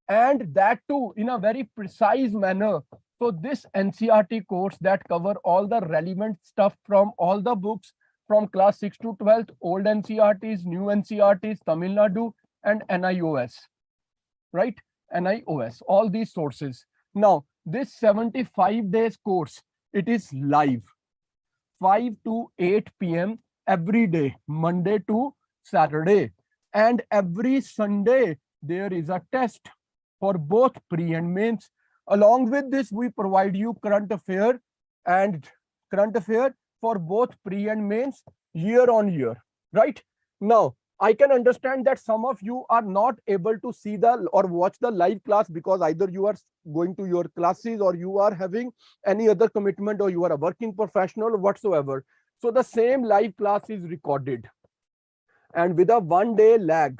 and that too in a very precise manner. So this NCRT course that cover all the relevant stuff from all the books from class 6 to 12th, old NCRTs, new NCRTs, Tamil Nadu, and NIOS, right? NIOS, all these sources. Now, this 75 days course, it is live, 5 to 8 p.m. every day, Monday to Saturday. And every Sunday, there is a test for both pre and mains. Along with this, we provide you current affair for both pre and mains year on year, right? Now, I can understand that some of you are not able to see the or watch the live class because either you are going to your classes or you are having any other commitment or you are a working professional or whatsoever. So the same live class is recorded. And with a 1 day lag,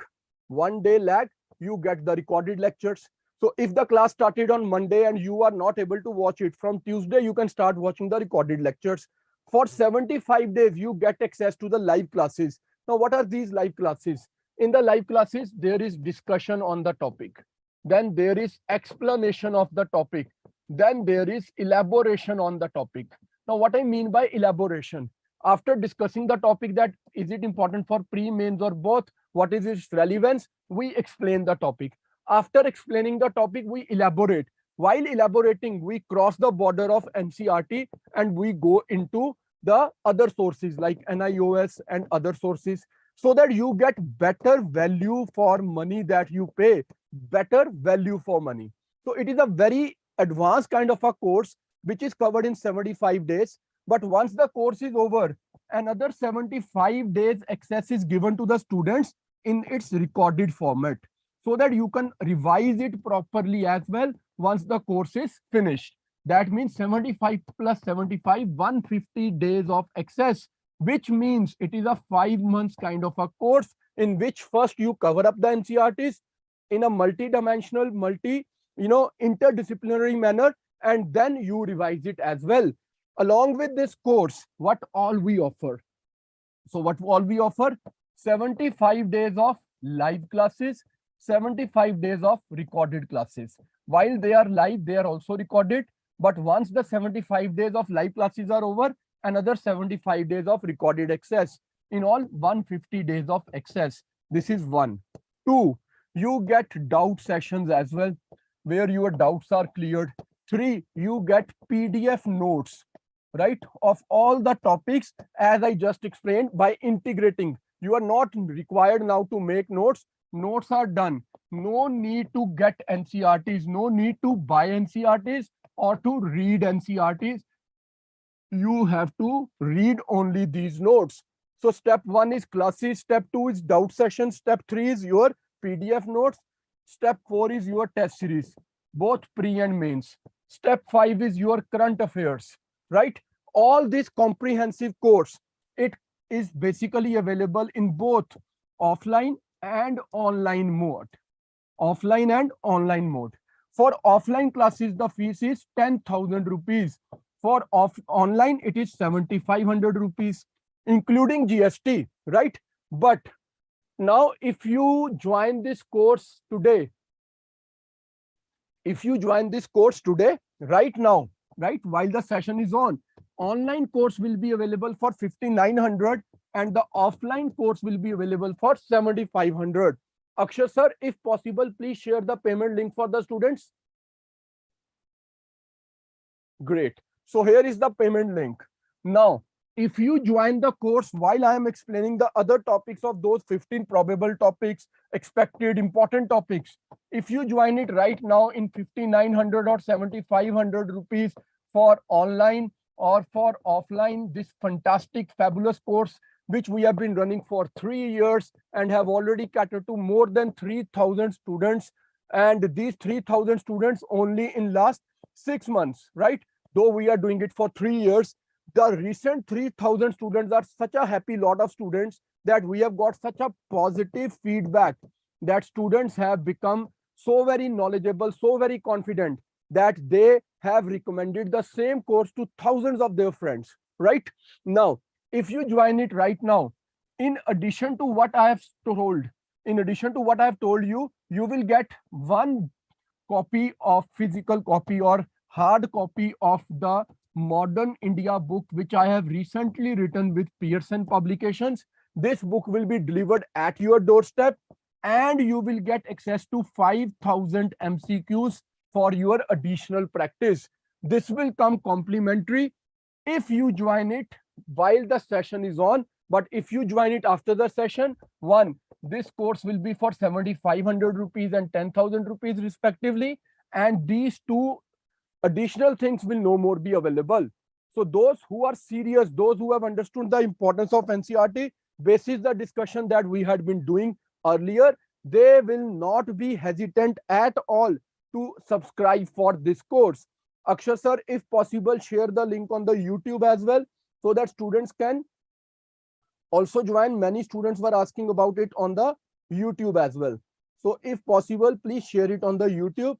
you get the recorded lectures. So if the class started on Monday and you are not able to watch it, from Tuesday, you can start watching the recorded lectures. For 75 days, you get access to the live classes. Now, what are these live classes? In the live classes, there is discussion on the topic. Then there is explanation of the topic. Then there is elaboration on the topic. Now, what I mean by elaboration? After discussing the topic, that is it important for pre-mains or both? What is its relevance? We explain the topic. After explaining the topic, we elaborate. While elaborating, we cross the border of NCRT and we go into the other sources like NIOS and other sources, so that you get better value for money that you pay, better value for money. So it is a very advanced kind of a course which is covered in 75 days. But once the course is over, another 75 days access is given to the students in its recorded format, so that you can revise it properly as well once the course is finished. That means 75 plus 75, 150 days of access, which means it is a 5 months kind of a course in which first you cover up the NCERTs in a multi-dimensional, interdisciplinary manner, and then you revise it as well. Along with this course, what all we offer? So what all we offer? 75 days of live classes, 75 days of recorded classes. While they are live, they are also recorded. But once the 75 days of live classes are over, another 75 days of recorded access. In all, 150 days of access. This is one. Two, you get doubt sessions as well, where your doubts are cleared. Three, you get PDF notes, right, of all the topics as I just explained by integrating. You are not required now to make notes. Notes are done. No need to get NCERTs, no need to buy NCERTs or to read NCERTs. You have to read only these notes. So step one is classes, step two is doubt session, step three is your PDF notes, step four is your test series, both pre and mains. Step five is your current affairs, right? All this comprehensive course, it is basically available in both offline and online mode. Offline and online mode. For offline classes, the fees is 10,000 rupees. For online, it is 7,500 rupees, including GST, right? But now, if you join this course today, right now, right, while the session is on, online course will be available for 5,900 and the offline course will be available for 7,500. Akshay sir, if possible, please share the payment link for the students. Great. So here is the payment link. Now, if you join the course while I am explaining the other topics of those 15 probable topics, expected important topics, if you join it right now in 5,900 or 7,500 rupees for online or for offline, this fantastic, fabulous course, which we have been running for 3 years and have already catered to more than 3,000 students. And these 3,000 students only in last 6 months, right? Though we are doing it for 3 years, the recent 3,000 students are such a happy lot of students that we have got such a positive feedback that students have become so very knowledgeable, so very confident that they have recommended the same course to thousands of their friends, right? Now, if you join it right now, in addition to what I have told you, you will get one copy of physical copy or hard copy of the Modern India book, which I have recently written with Pearson Publications. This book will be delivered at your doorstep and you will get access to 5,000 MCQs for your additional practice. This will come complimentary if you join it while the session is on. But if you join it after the session, one, this course will be for 7,500 rupees and 10,000 rupees respectively. And these two additional things will no more be available. So those who are serious, those who have understood the importance of NCERT, basis the discussion that we had been doing earlier, they will not be hesitant at all to subscribe for this course. Akshay sir, if possible, share the link on the YouTube as well, so that students can also join. Many students were asking about it on the YouTube as well. So if possible, please share it on the YouTube.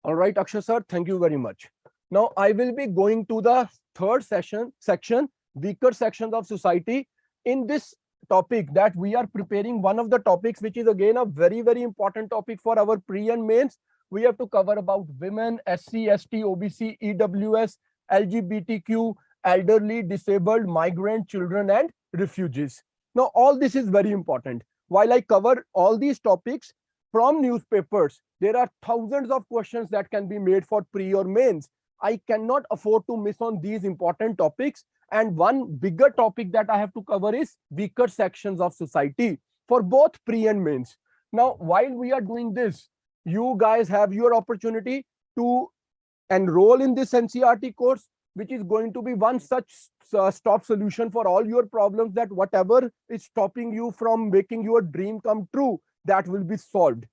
All right, Akshay sir, thank you very much. Now I will be going to the third section, weaker sections of society. In this topic that we are preparing, one of the topics which is again a very, very important topic for our pre and mains, we have to cover about women, SC, ST, OBC, EWS, LGBTQ, elderly, disabled, migrant, children, and refugees. Now all this is very important. While I cover all these topics from newspapers, there are thousands of questions that can be made for pre or mains. I cannot afford to miss on these important topics. And one bigger topic that I have to cover is weaker sections of society for both pre and mains. Now, while we are doing this, you guys have your opportunity to enroll in this NCERT course. which is going to be one such stop solution for all your problems, that whatever is stopping you from making your dream come true, that will be solved.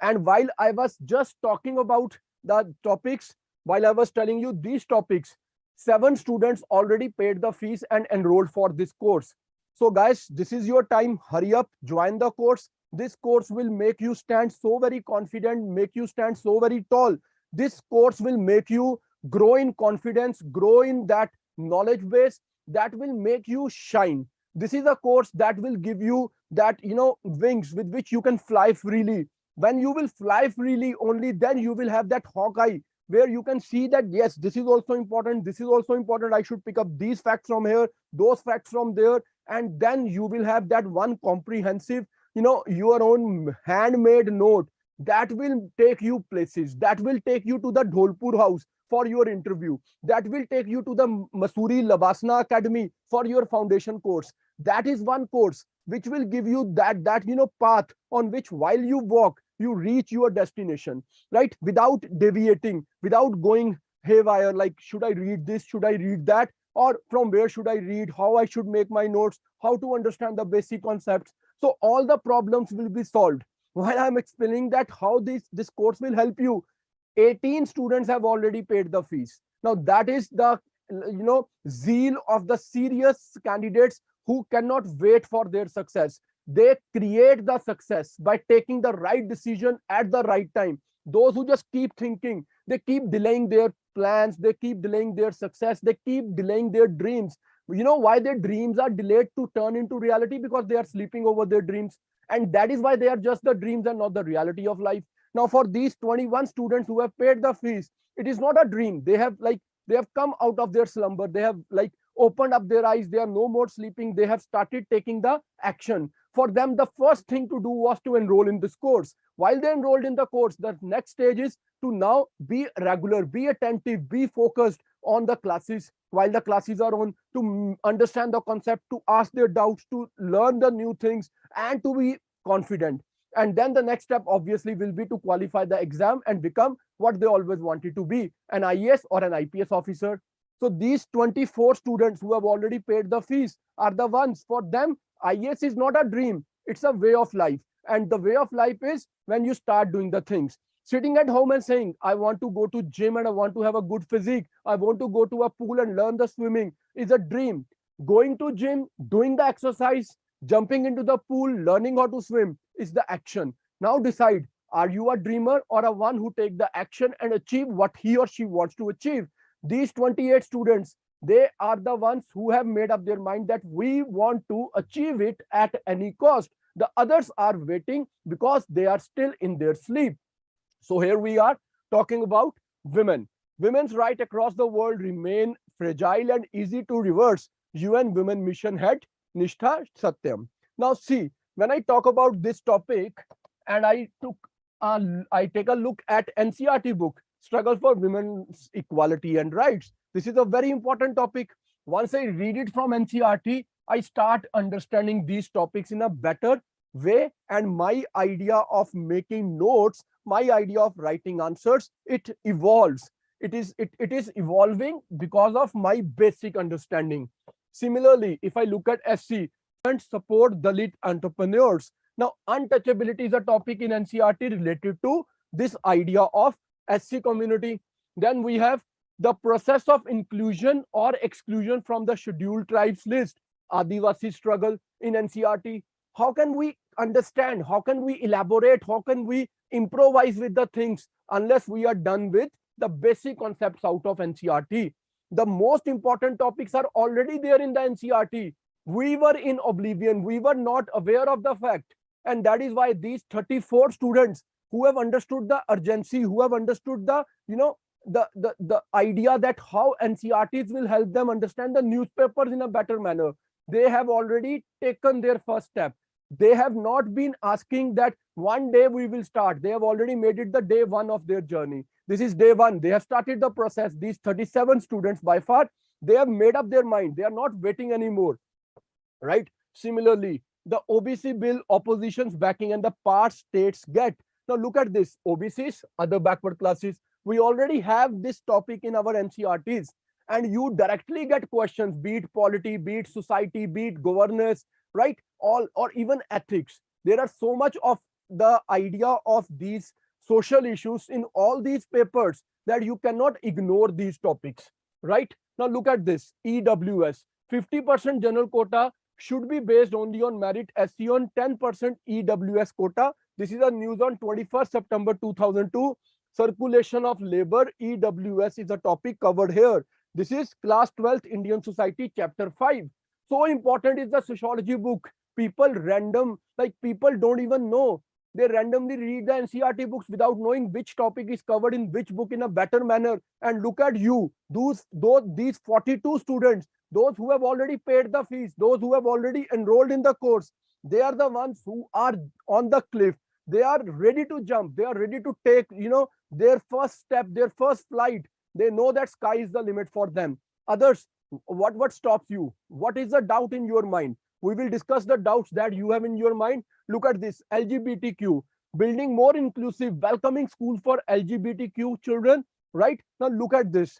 And while I was just talking about the topics, while I was telling you these topics, 7 students already paid the fees and enrolled for this course. So guys, this is your time. Hurry up, join the course. This course will make you stand so very confident, make you stand so very tall. This course will make you grow in confidence, grow in that knowledge base, that will make you shine. This is a course that will give you that, wings with which you can fly freely. When you will fly freely, only then you will have that hawkeye, where you can see that, yes, this is also important, this is also important, I should pick up these facts from here, those facts from there, and then you will have that one comprehensive, your own handmade note that will take you places, that will take you to the Dholpur house for your interview, that will take you to the Masuri Labasana Academy for your foundation course. That is one course which will give you that path on which, while you walk, you reach your destination, right? Without deviating, without going haywire, like, should I read this, should I read that, or from where should I read, how I should make my notes, how to understand the basic concepts. So all the problems will be solved. While I'm explaining that how this course will help you, 18 students have already paid the fees. Now that is the zeal of the serious candidates who cannot wait for their success. They create the success by taking the right decision at the right time. Those who just keep thinking, they keep delaying their plans, they keep delaying their success, they keep delaying their dreams. You know why their dreams are delayed to turn into reality? Because they are sleeping over their dreams. And that is why they are just the dreams and not the reality of life. Now, for these 21 students who have paid the fees, it is not a dream. They have come out of their slumber. They have opened up their eyes. They are no more sleeping. They have started taking the action. For them, the first thing to do was to enroll in this course. While they enrolled in the course, the next stage is to now be regular, be attentive, be focused on the classes while the classes are on, to understand the concept, to ask their doubts, to learn the new things, and to be confident. And then the next step obviously will be to qualify the exam and become what they always wanted to be, an IAS or an IPS officer. So these 24 students who have already paid the fees are the ones. For them, IAS is not a dream, it's a way of life. And the way of life is when you start doing the things. Sitting at home and saying, I want to go to gym and I want to have a good physique, I want to go to a pool and learn the swimming, is a dream. Going to gym, doing the exercise, jumping into the pool, learning how to swim is the action. Now decide, are you a dreamer or a one who take the action and achieve what he or she wants to achieve? These 28 students, they are the ones who have made up their mind that we want to achieve it at any cost. The others are waiting because they are still in their sleep. So here we are talking about women. Women's rights across the world remain fragile and easy to reverse. UN Women Mission Head Nishtha Satyam. Now see, when I talk about this topic and I take a look at NCERT book, Struggle for Women's Equality and Rights. This is a very important topic. Once I read it from NCERT, I start understanding these topics in a better way, and my idea of making notes, my idea of writing answers, it evolves. It is evolving because of my basic understanding. Similarly, if I look at SC and support Dalit entrepreneurs. Now, untouchability is a topic in NCERT related to this idea of SC community. Then we have the process of inclusion or exclusion from the scheduled tribes list, Adivasi struggle in NCERT. How can we understand? How can we elaborate? How can we improvise with the things unless we are done with the basic concepts out of NCERT? The most important topics are already there in the NCERT. We were in oblivion. We were not aware of the fact. And that is why these 34 students who have understood the urgency, who have understood the, the idea that how NCERTs will help them understand the newspapers in a better manner, they have already taken their first step. They have not been asking that one day we will start. They have already made it the day one of their journey. This is day one. They have started the process. These 37 students by far, they have made up their mind. They are not waiting anymore, right? Similarly, the OBC bill opposition's backing and the part states get. Now look at this, OBCs, other backward classes. We already have this topic in our NCERTs. and you directly get questions, be it polity, be it society, be it governance, right? All, or even ethics. There are so much of the idea of these social issues in all these papers that you cannot ignore these topics, right? Now look at this, EWS, 50% general quota should be based only on merit, SC on 10% EWS quota. This is a news on 21st September 2002. Circulation of labor, EWS is a topic covered here. This is class 12th Indian Society, chapter 5. So important is the sociology book. People random, like people don't even know. They randomly read the NCERT books without knowing which topic is covered in which book in a better manner. And look at you, these 42 students, those who have already paid the fees, those who have already enrolled in the course, they are the ones who are on the cliff. They are ready to jump. They are ready to take, their first step, their first flight. They know that sky is the limit for them. Others, what stops you? What is the doubt in your mind? We will discuss the doubts that you have in your mind. Look at this, LGBTQ, building more inclusive, welcoming school for LGBTQ children, right? Now look at this,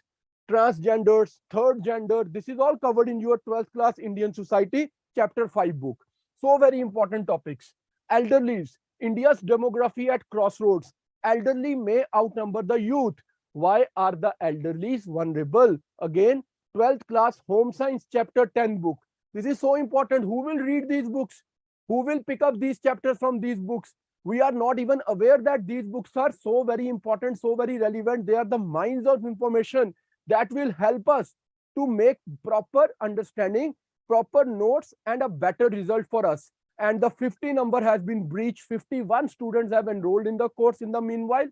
transgenders, third gender. This is all covered in your 12th class Indian Society, chapter 5 book. So very important topics. Elderlies, India's demography at crossroads. Elderly may outnumber the youth. Why are the elderlies vulnerable? Again, 12th class home science chapter 10 book. This is so important. Who will read these books? Who will pick up these chapters from these books? We are not even aware that these books are so very important, so very relevant. They are the mines of information that will help us to make proper understanding, proper notes, and a better result for us. And the 50 number has been breached. 51 students have enrolled in the course in the meanwhile,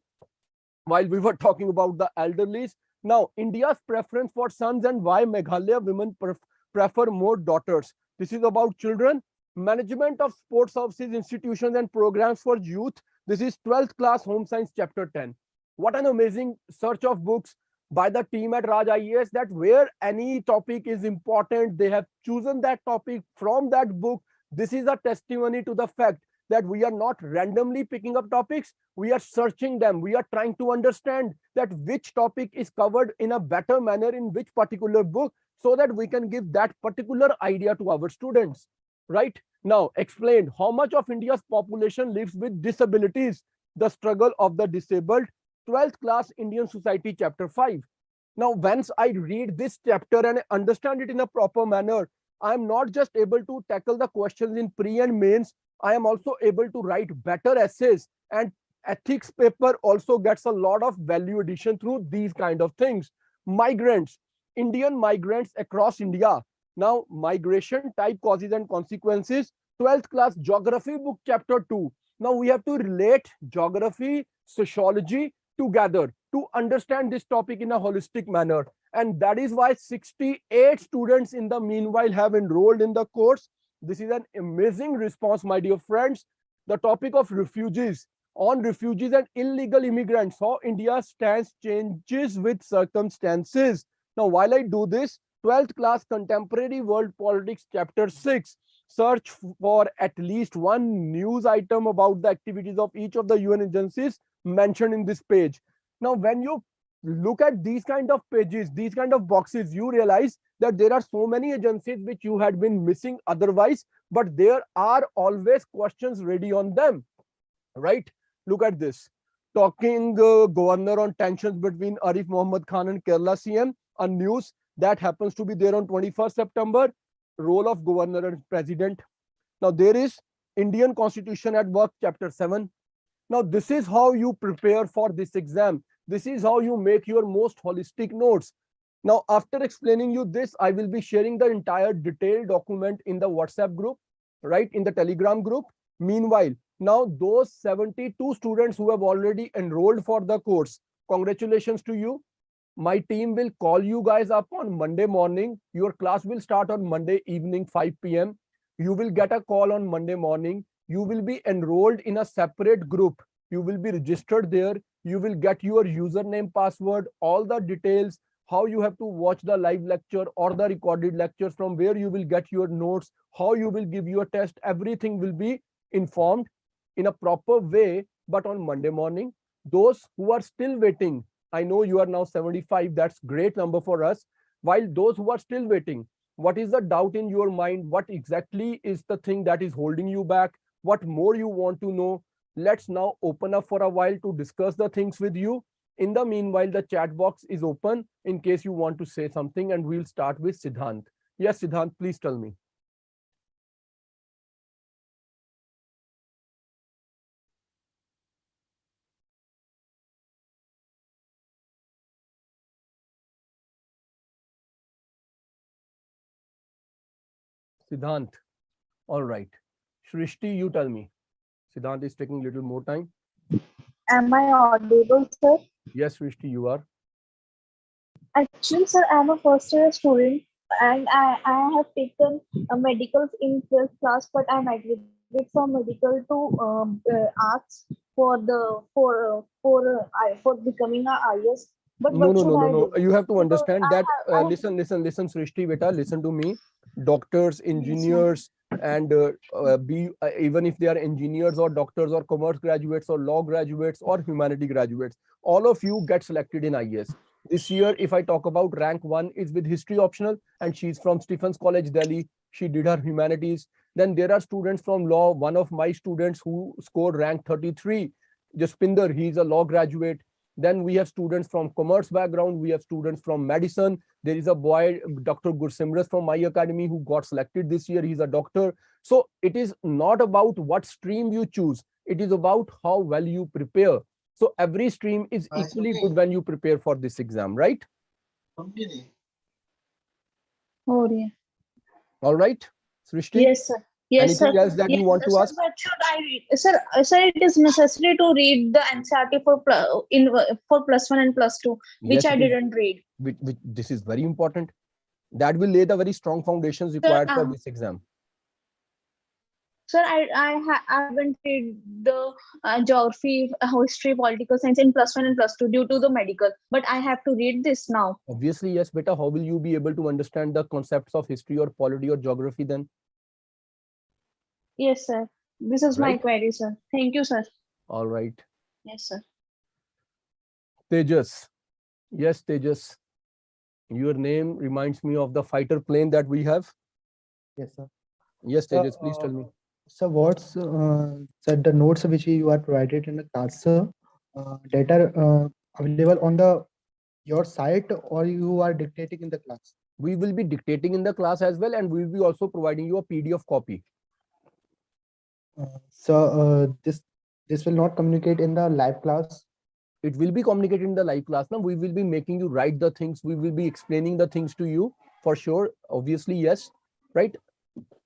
while we were talking about the elderlies. Now, India's preference for sons and why Meghalaya women prefer more daughters. This is about children. Management of sports services, institutions, and programs for youth. This is 12th class home science chapter 10. What an amazing search of books by the team at Raj IAS, that where any topic is important, they have chosen that topic from that book. This is a testimony to the fact that we are not randomly picking up topics. We are searching them. We are trying to understand that which topic is covered in a better manner in which particular book, so that we can give that particular idea to our students, right? Now, explained how much of India's population lives with disabilities, the struggle of the disabled, 12th class Indian Society, chapter 5. Now, once I read this chapter and understand it in a proper manner, I am not just able to tackle the questions in pre and mains, I am also able to write better essays, and ethics paper also gets a lot of value addition through these kind of things. Migrants, Indian migrants across India. Now, migration, type, causes, and consequences, 12th class geography book, chapter 2. Now, we have to relate geography, sociology together to understand this topic in a holistic manner. And that is why 68 students in the meanwhile have enrolled in the course. This is an amazing response, my dear friends. The topic of refugees, on refugees and illegal immigrants, how India's stance changes with circumstances. Now, while I do this, 12th class contemporary world politics, chapter 6, search for at least one news item about the activities of each of the UN agencies mentioned in this page. Now, when you look at these kind of pages, these kind of boxes, you realize that there are so many agencies which you had been missing otherwise, but there are always questions ready on them, right? Look at this. Talking governor on tensions between Arif Mohammed Khan and Kerala CM, a news that happens to be there on 21st September, role of governor and president. Now, there is Indian Constitution at work, chapter 7. Now, this is how you prepare for this exam. This is how you make your most holistic notes. Now, after explaining you this, I will be sharing the entire detailed document in the WhatsApp group, right, in the Telegram group. Meanwhile, now those 72 students who have already enrolled for the course, congratulations to you. My team will call you guys up on Monday morning. Your class will start on Monday evening, 5 p.m. You will get a call on Monday morning. You will be enrolled in a separate group. You will be registered there. You will get your username, password, all the details, how you have to watch the live lecture or the recorded lectures, from where you will get your notes, how you will give your test. Everything will be informed in a proper way. But on Monday morning, those who are still waiting, I know you are now 75. That's great number for us. While those who are still waiting, what is the doubt in your mind? What exactly is the thing that is holding you back? What more you want to know? Let's now open up for a while to discuss the things with you. In the meanwhile, the chat box is open in case you want to say something, and we'll start with Siddhant. Yes, Siddhant, please tell me. Siddhant. All right. Shrishti, you tell me. Siddhant is taking a little more time. Am I audible, sir? Yes, Shrishti, you are. Actually, sir, I'm a first year student and I have taken a medical in 12th class, but I migrated from medical to arts for the for becoming a IAS. But No, what no, should no, no, I no. do? You have to Because understand that. I have Listen, Srishti, beta, listen to me. Doctors, yes, sir. engineers, and even if they are engineers or doctors or commerce graduates or law graduates or humanity graduates, all of you get selected in IAS. This year, if I talk about rank one, is with history optional, and she's from Stephens College, Delhi. She did her humanities. Then there are students from law. One of my students who scored rank 33, Jaspinder, he's a law graduate. Then we have students from commerce background. We have students from medicine. There is a boy, Dr. Gursimras from my academy, who got selected this year. He's a doctor. So it is not about what stream you choose. It is about how well you prepare. So every stream is equally good when you prepare for this exam, right? Oh dear. All right, Srishti? Yes, sir. Yes, Anything sir. else that you Yes, want to sir. ask? What should I read, sir? Sir, it is necessary to read the NCERT for for plus one and plus two, which Yes, I it is. didn't read. This is very important. That will lay the very strong foundations Sir, required for this exam. sir, I haven't read the geography, history, political science in plus one and plus two due to the medical, but I have to read this now. Obviously, yes, beta. How will you be able to understand the concepts of history or polity or geography then? Yes, sir. This is my Right? query, sir. Thank you, sir. All right. Yes, sir. Tejas. Yes, Tejas. Your name reminds me of the fighter plane that we have. Yes, sir. Yes, Sir, Tejas, please tell me. So what's sir, the notes which you are provided in the class, sir, that are available on the your site, or you are dictating in the class? We will be dictating in the class as well, and we will be also providing you a PDF copy. This will not communicate in the live class. It will be communicated in the live class. Now we will be making you write the things. We will be explaining the things to you for sure. Obviously, yes. Right?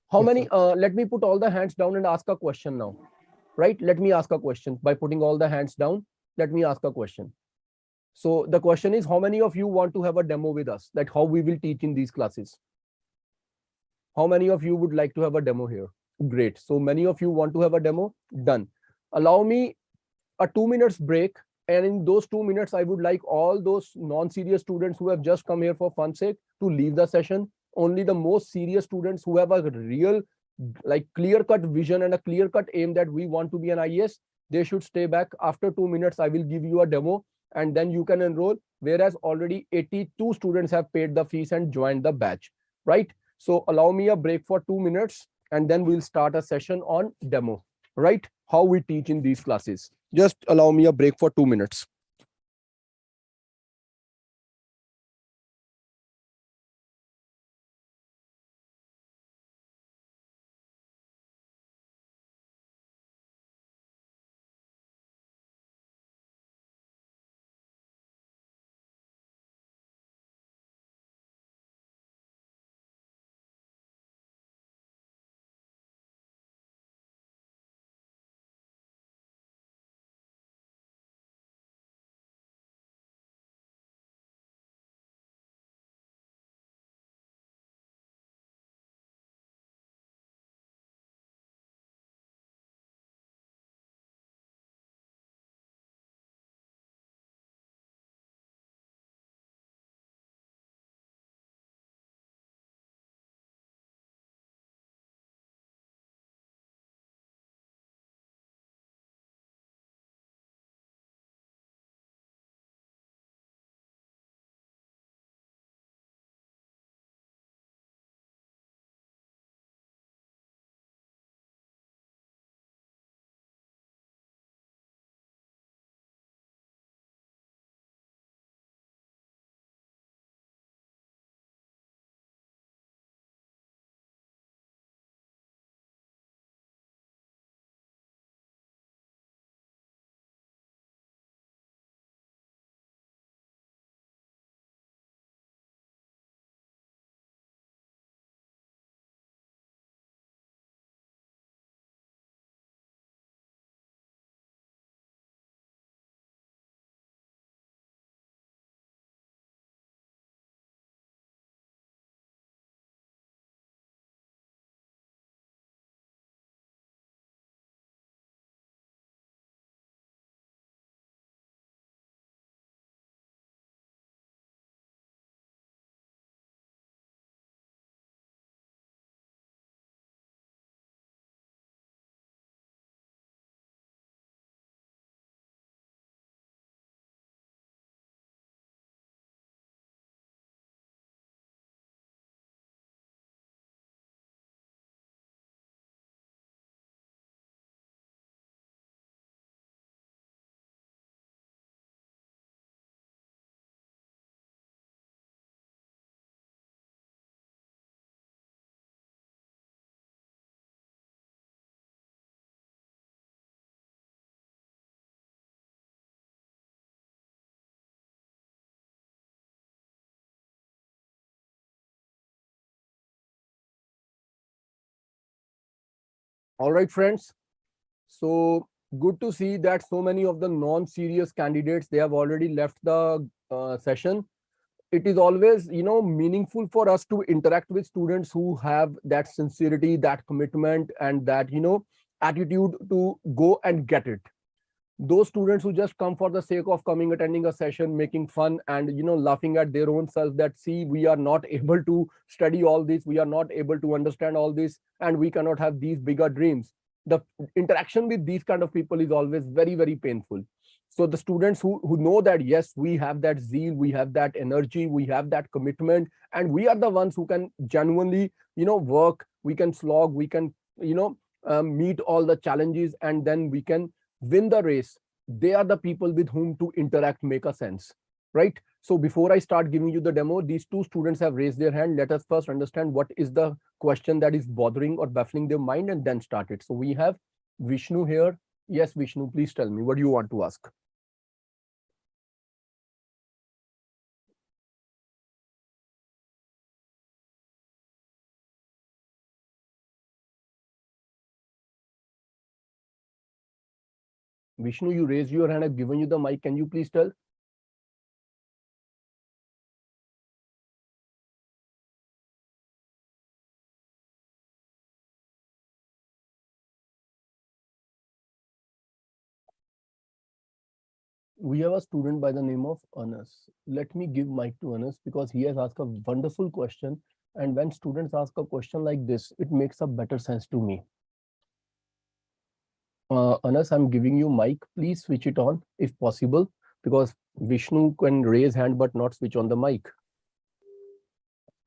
How Yes, many? sir. Let me put all the hands down and ask a question now. Right? Let me ask a question. By putting all the hands down, let me ask a question. So the question is, how many of you want to have a demo with us? That how we will teach in these classes? How many of you would like to have a demo here? Great. So many of you want to have a demo? Done. Allow me a 2 minutes break. And in those 2 minutes, I would like all those non-serious students who have just come here for fun sake to leave the session. Only the most serious students who have a real, like clear-cut vision and a clear-cut aim that we want to be an IAS, they should stay back. After 2 minutes, I will give you a demo and then you can enroll. Whereas already 82 students have paid the fees and joined the batch, right? So allow me a break for 2 minutes and then we'll start a session on demo, right? How we teach in these classes. Just allow me a break for 2 minutes. All right, friends. So good to see that so many of the non-serious candidates, they have already left the session. It is always, meaningful for us to interact with students who have that sincerity, that commitment, and that, attitude to go and get it. Those students who just come for the sake of coming, attending a session, making fun, and laughing at their own self, that see, we are not able to study all this, we are not able to understand all this, and we cannot have these bigger dreams. The interaction with these kind of people is always very, very painful. So the students who know that yes, we have that zeal, we have that energy, we have that commitment, and we are the ones who can genuinely work, we can slog, we can meet all the challenges, and then we can win the race. They are the people with whom to interact, make a sense, right? So before I start giving you the demo, these two students have raised their hand. Let us first understand what is the question that is bothering or baffling their mind, and then start it. So we have Vishnu here. Yes, Vishnu, please tell me, what do you want to ask? Vishnu, you raised your hand. I've given you the mic. Can you please tell? We have a student by the name of Anas. Let me give mic to Anas because he has asked a wonderful question. And when students ask a question like this, it makes a better sense to me. Anas, I'm giving you mic. Please switch it on if possible, because Vishnu can raise hand but not switch on the mic.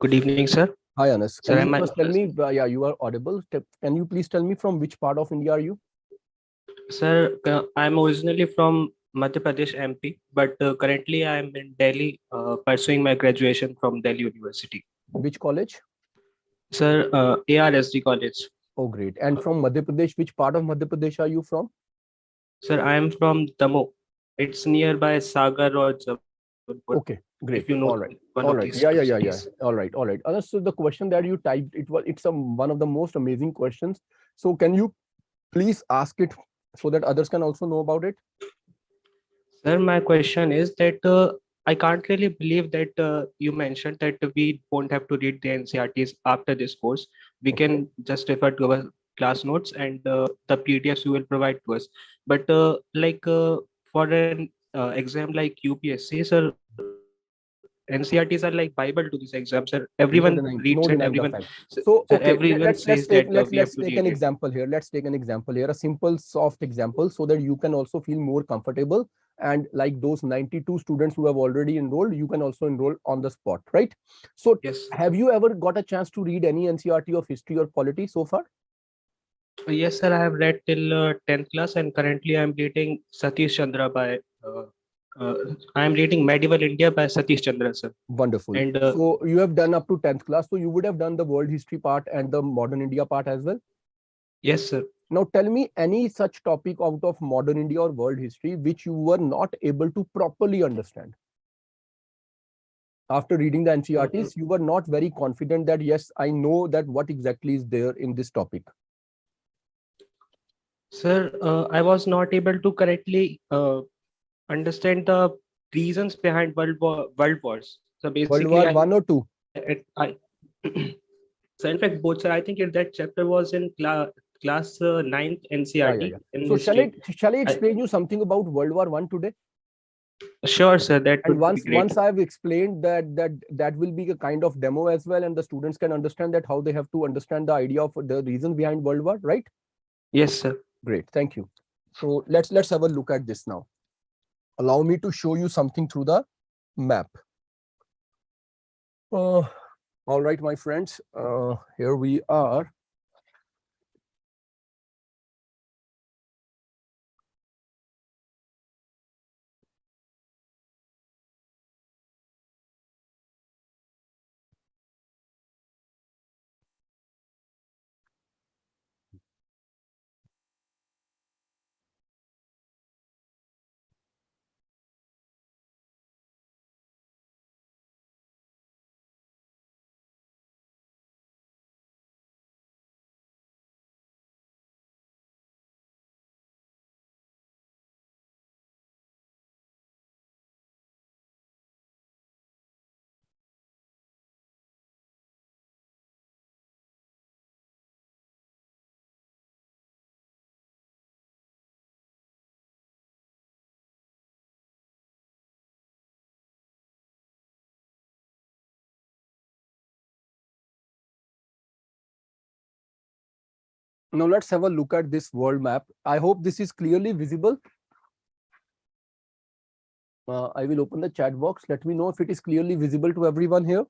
Good evening, sir. Hi, Anas. Sir, Can you first tell me, yeah, you are audible. Can you please tell me from which part of India are you? Sir, I'm originally from Madhya Pradesh, MP, but currently I'm in Delhi pursuing my graduation from Delhi University. Which college? Sir, ARSD College. Oh, great. And from Madhya Pradesh, which part of Madhya Pradesh are you from? Sir, I am from Damo. It's nearby Sagar or Jabalpur. Okay, great. If you know all right. one All of right. these Yeah. cities. All right. All right. Anas, so the question that you typed, it's one of the most amazing questions. So can you please ask it so that others can also know about it? Sir, my question is that I can't really believe that you mentioned that we won't have to read the NCRTs after this course. We can just refer to our class notes and the PDFs you will provide to us. But for an exam like UPSC, sir, NCRTs are like Bible to this exam, sir. Everyone reads and No everyone, denying the fact. sir, So okay, everyone says let's that take we have to take read an it. example here. Let's take an example here, a simple soft example, so that you can also feel more comfortable. And like those 92 students who have already enrolled, you can also enroll on the spot, right? So Yes. have you ever got a chance to read any NCRT of history or polity so far? Yes, sir. I have read till 10th class, and currently I am reading Satish Chandra by. Uh, I am reading Medieval India by Satish Chandra, sir. Wonderful. And So you have done up to 10th class. So you would have done the world history part and the modern India part as well. yes, sir. Now tell me any such topic out of modern India or world history which you were not able to properly understand. After reading the NCRTs, you were not very confident that, yes, I know that what exactly is there in this topic. Sir, I was not able to correctly understand the reasons behind world wars. So World basically, War One or two? I so in fact, both, sir. I think that chapter was in class 9th NCRT in So history. shall I explain you something about World War One today? Sure, sir. That And would be great. once I've explained that will be a kind of demo as well, and the students can understand that how they have to understand the idea of the reason behind World War, right? Yes, sir. Great, thank you. So let's have a look at this now. Allow me to show you something through the map. All right, my friends, here we are. Now let's have a look at this world map. I hope this is clearly visible. I will open the chat box. Let me know if it is clearly visible to everyone here.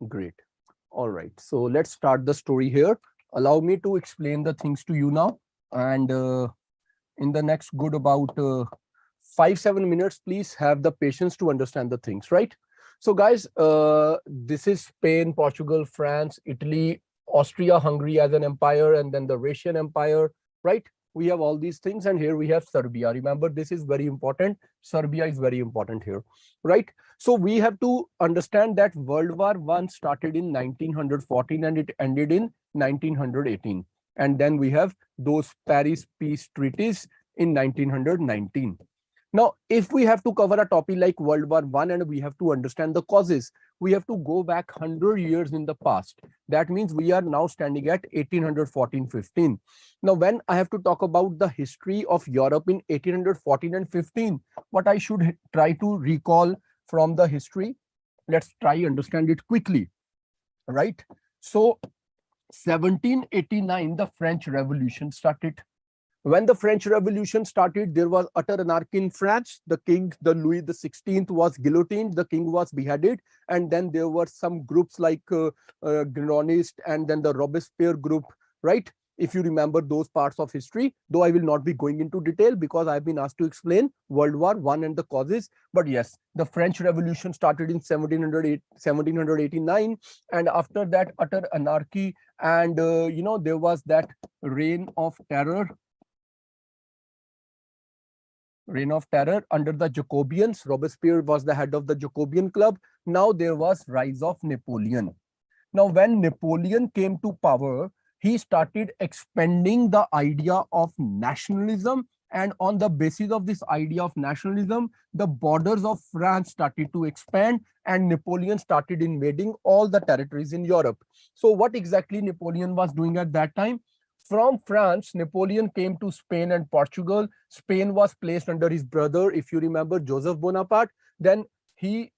Great. All right. So let's start the story here. Allow me to explain the things to you now. And in the next good about 5-7 minutes, please have the patience to understand the things, right? So guys, this is Spain, Portugal, France, Italy, Austria, Hungary as an empire, and then the Russian Empire, right? We have all these things, and here we have Serbia. Remember, this is very important. Serbia is very important here, right? So we have to understand that World War I started in 1914 and it ended in 1918. And then we have those Paris Peace Treaties in 1919. Now, if we have to cover a topic like World War I and we have to understand the causes, we have to go back 100 years in the past. That means we are now standing at 1814-15. Now, when I have to talk about the history of Europe in 1814 and 15, what I should try to recall from the history, let's try understand it quickly, right? So 1789, the French Revolution started. When the French Revolution started, there was utter anarchy in France. The king, the Louis XVI, was guillotined. The king was beheaded. And then there were some groups like Grenonist and then the Robespierre group, right? If you remember those parts of history, though I will not be going into detail because I've been asked to explain World War I and the causes. But yes, the French Revolution started in 1789. And after that, utter anarchy. And, there was that reign of terror under the Jacobians. Robespierre was the head of the Jacobian club. Now there was rise of Napoleon. Now when Napoleon came to power, he started expanding the idea of nationalism. And on the basis of this idea of nationalism, the borders of France started to expand and Napoleon started invading all the territories in Europe. So what exactly Napoleon was doing at that time? From France, Napoleon came to Spain and Portugal. Spain was placed under his brother, if you remember, Joseph Bonaparte. Then he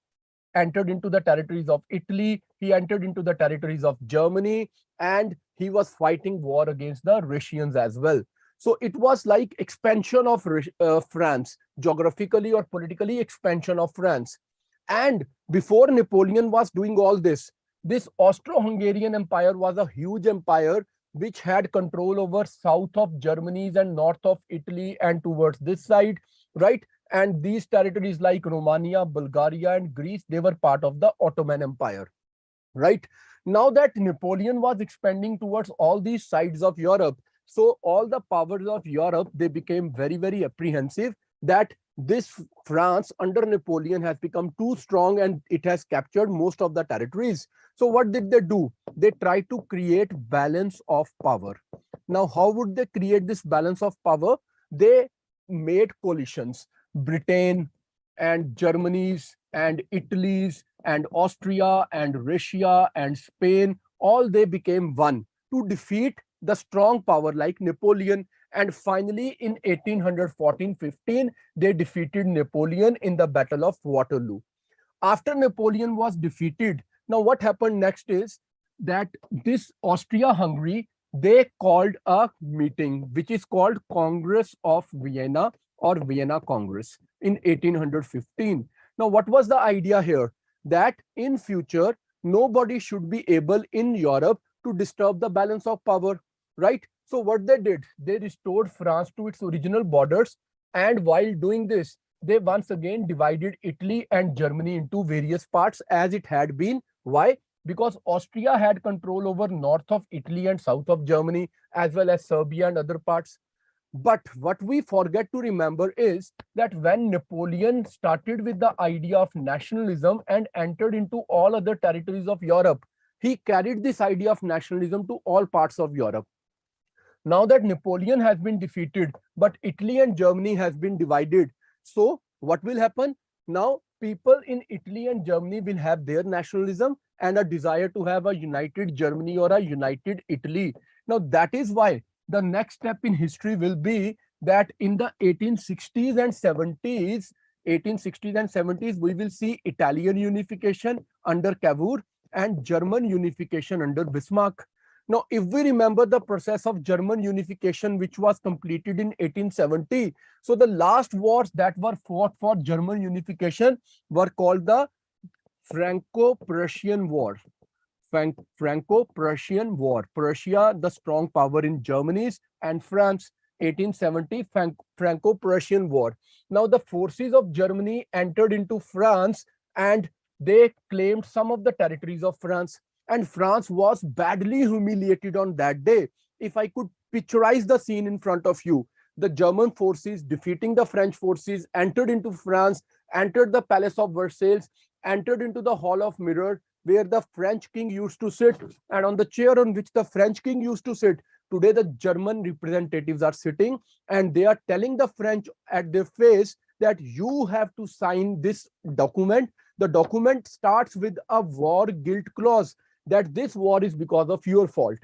entered into the territories of Italy. He entered into the territories of Germany, and he was fighting war against the Russians as well. So it was like expansion of France, geographically or politically expansion of France. And before Napoleon was doing all this Austro-Hungarian Empire was a huge empire which had control over south of Germany and north of Italy and towards this side, right? And these territories like Romania, Bulgaria, and Greece, they were part of the Ottoman Empire, right? Now that Napoleon was expanding towards all these sides of Europe, so all the powers of Europe, they became very, very apprehensive that this France under Napoleon has become too strong and it has captured most of the territories. So what did they do? They tried to create balance of power. Now, how would they create this balance of power? They made coalitions. Britain and Germany's and Italy's and Austria and Russia and Spain, all they became one to defeat the strong power like Napoleon. And finally, in 1814-15, they defeated Napoleon in the Battle of Waterloo. After Napoleon was defeated, now what happened next is that this Austria-Hungary, they called a meeting, which is called Congress of Vienna or Vienna Congress in 1815. Now, what was the idea here? That in future, nobody should be able in Europe to disturb the balance of power, right? So what they did, they restored France to its original borders. And while doing this, they once again divided Italy and Germany into various parts as it had been. Why? Because Austria had control over north of Italy and south of Germany, as well as Serbia and other parts. But what we forget to remember is that when Napoleon started with the idea of nationalism and entered into all other territories of Europe, he carried this idea of nationalism to all parts of Europe. Now that Napoleon has been defeated, but Italy and Germany has been divided. So what will happen? Now people in Italy and Germany will have their nationalism and a desire to have a united Germany or a united Italy. Now that is why the next step in history will be that in the 1860s and 70s, we will see Italian unification under Cavour. and German unification under Bismarck. Now, if we remember the process of German unification, which was completed in 1870, so the last wars that were fought for German unification were called the Franco-Prussian War. Franco-Prussian War. Prussia, the strong power in Germany, and France, 1870 Franco-Prussian War. Now, the forces of Germany entered into France and they claimed some of the territories of France. And France was badly humiliated on that day. If I could picturize the scene in front of you, the German forces defeating the French forces entered into France, entered the Palace of Versailles, entered into the Hall of Mirror, where the French king used to sit, and on the chair on which the French king used to sit, today the German representatives are sitting, and they are telling the French at their face that you have to sign this document. The document starts with a war guilt clause, that this war is because of your fault.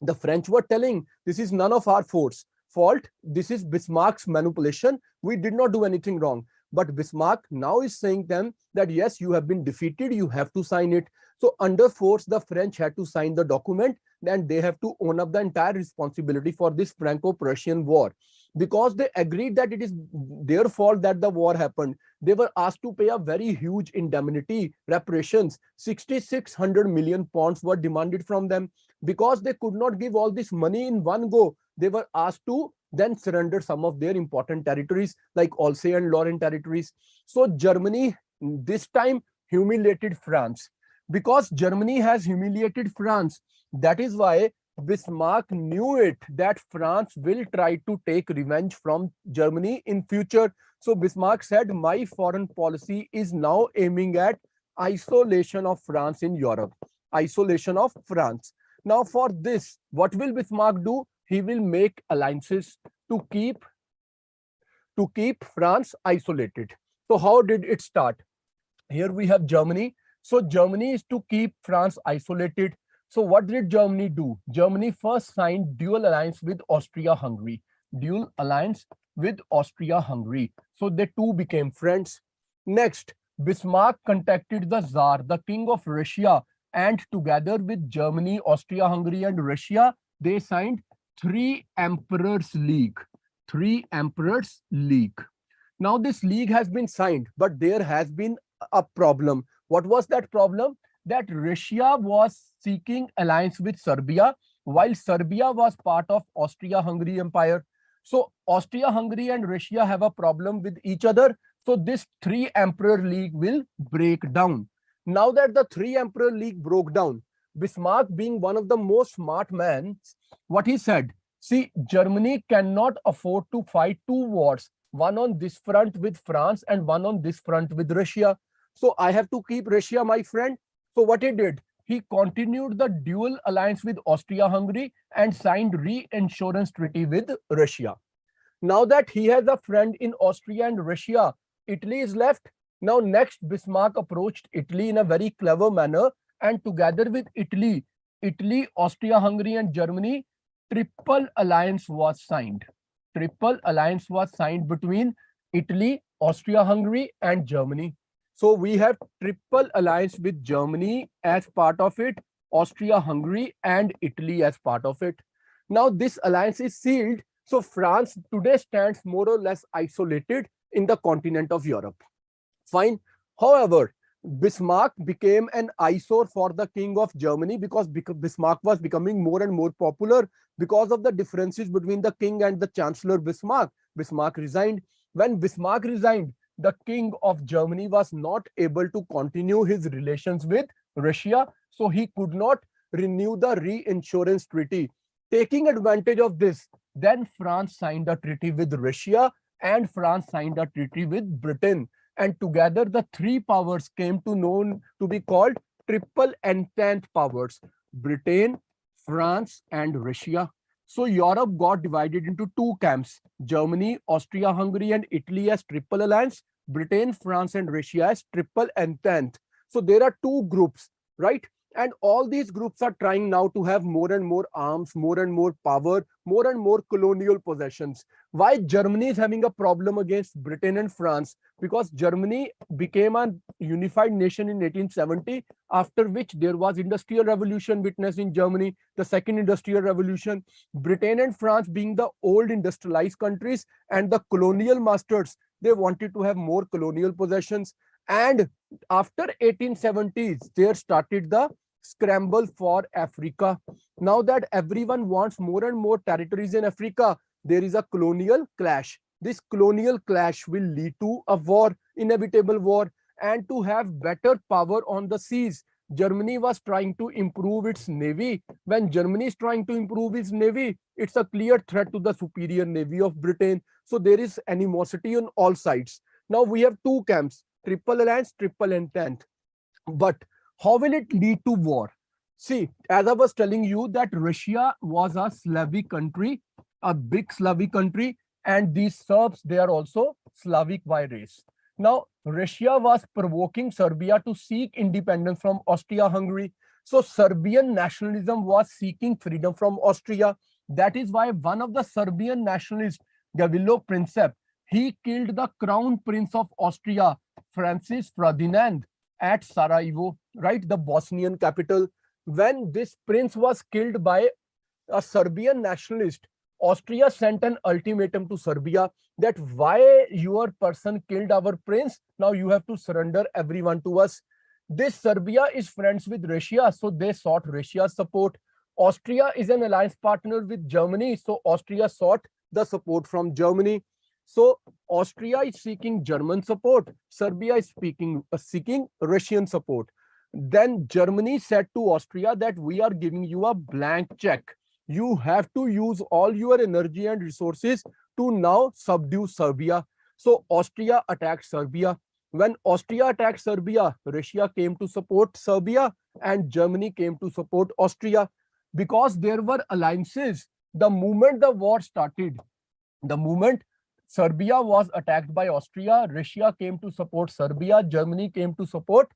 The French were telling, this is none of our fault. This is Bismarck's manipulation. We did not do anything wrong. But Bismarck now is saying them that, yes, you have been defeated. You have to sign it. So under force, the French had to sign the document, and they have to own up the entire responsibility for this Franco-Prussian War. Because they agreed that it is their fault that the war happened, they were asked to pay a very huge indemnity, reparations. 6,600 million pounds were demanded from them. Because they could not give all this money in one go, they were asked to then surrender some of their important territories like Alsace and Lorraine territories. So Germany this time humiliated France. Because Germany has humiliated France, that is why Bismarck knew it that France will try to take revenge from Germany in future. So Bismarck said, my foreign policy is now aiming at isolation of France in Europe. Isolation of France. Now for this, what will Bismarck do? He will make alliances to keep France isolated. So how did it start? Here we have Germany. So Germany is to keep France isolated. So what did Germany do? Germany first signed dual alliance with Austria-Hungary. Dual alliance with Austria-Hungary. So they two became friends. Next, Bismarck contacted the Tsar, the king of Russia, and together with Germany, Austria-Hungary, and Russia, they signed Three Emperors League. Three Emperors League. Now this league has been signed, but there has been a problem. What was that problem? That Russia was seeking alliance with Serbia, while Serbia was part of Austria-Hungary Empire. So Austria-Hungary and Russia have a problem with each other. So this Three Emperor League will break down. Now that the Three Emperor League broke down, Bismarck, being one of the most smart men, what he said, see, Germany cannot afford to fight two wars, one on this front with France and one on this front with Russia. So I have to keep Russia my friend. So what he did, he continued the dual alliance with Austria-Hungary and signed reinsurance treaty with Russia. Now that he has a friend in Austria and Russia, Italy is left. Now next, Bismarck approached Italy in a very clever manner, and together with Italy, Austria-Hungary and Germany, triple alliance was signed. Triple alliance was signed between Italy, Austria-Hungary and Germany. So we have triple alliance with Germany as part of it, Austria-Hungary and Italy as part of it. Now this alliance is sealed. So France today stands more or less isolated in the continent of Europe. Fine. However, Bismarck became an eyesore for the king of Germany because Bismarck was becoming more and more popular because of the differences between the king and the Chancellor Bismarck. Bismarck resigned. When Bismarck resigned, the king of Germany was not able to continue his relations with Russia, so he could not renew the reinsurance treaty. Taking advantage of this, then France signed a treaty with Russia and France signed a treaty with Britain. And together the three powers came to be called Triple Entente powers: Britain, France, and Russia. So Europe got divided into two camps: Germany, Austria-Hungary, and Italy as Triple Alliance, Britain, France, and Russia as Triple Entente. So there are two groups, right? And all these groups are trying now to have more and more arms, more and more power, more and more colonial possessions. Why Germany is having a problem against Britain and France? Because Germany became a unified nation in 1870, after which there was industrial revolution witnessed in Germany, the second industrial revolution. Britain and France being the old industrialized countries and the colonial masters, they wanted to have more colonial possessions. And after 1870s, there started the scramble for Africa. Now that everyone wants more and more territories in Africa, there is a colonial clash. This colonial clash will lead to a war, inevitable war, and to have better power on the seas. Germany was trying to improve its navy. When Germany is trying to improve its navy, it's a clear threat to the superior navy of Britain. So there is animosity on all sides. Now we have two camps, Triple Alliance, Triple Entente. But how will it lead to war? See, as I was telling you that Russia was a Slavic country, a big Slavic country, and these Serbs, they are also Slavic by race. Now, Russia was provoking Serbia to seek independence from Austria-Hungary. So Serbian nationalism was seeking freedom from Austria. That is why one of the Serbian nationalists, Gavrilo Princip, he killed the crown prince of Austria, Francis Ferdinand, at Sarajevo, right, the Bosnian capital. When this prince was killed by a Serbian nationalist, Austria sent an ultimatum to Serbia that why your person killed our prince, now you have to surrender everyone to us. This Serbia is friends with Russia, so they sought Russia's support. Austria is an alliance partner with Germany, so Austria sought the support from Germany. So Austria is seeking German support, Serbia is seeking Russian support. Then Germany said to Austria that we are giving you a blank check. You have to use all your energy and resources to now subdue Serbia. So Austria attacked Serbia. When Austria attacked Serbia, Russia came to support Serbia and Germany came to support Austria. Because there were alliances, the moment the war started, the moment Serbia was attacked by Austria, Russia came to support Serbia, Germany came to support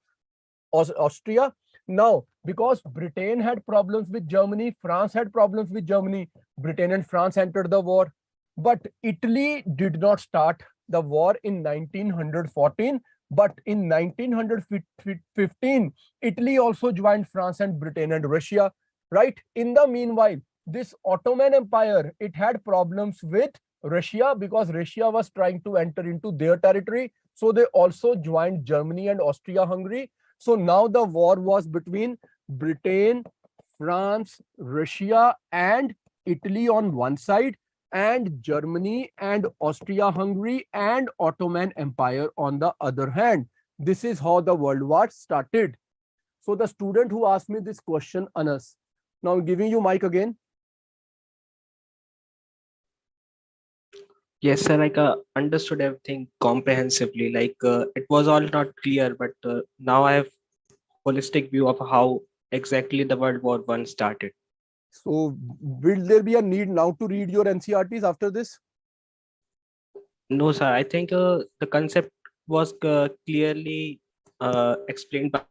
Austria. Now, because Britain had problems with Germany, France had problems with Germany, Britain and France entered the war. But Italy did not start the war in 1914, but in 1915, Italy also joined France and Britain and Russia, right? In the meanwhile, this Ottoman Empire, it had problems with Russia because Russia was trying to enter into their territory. So they also joined Germany and Austria-Hungary. So now the war was between Britain, France, Russia, and Italy on one side, and Germany and Austria-Hungary and Ottoman Empire on the other hand. This is how the World War started. So the student who asked me this question, Anas, now I'm giving you mic again. Yes, sir. Understood everything comprehensively. It was all not clear, but now I have holistic view of how exactly the World War One started. So will there be a need now to read your NCRTs after this? No, sir. I think the concept was clearly explained by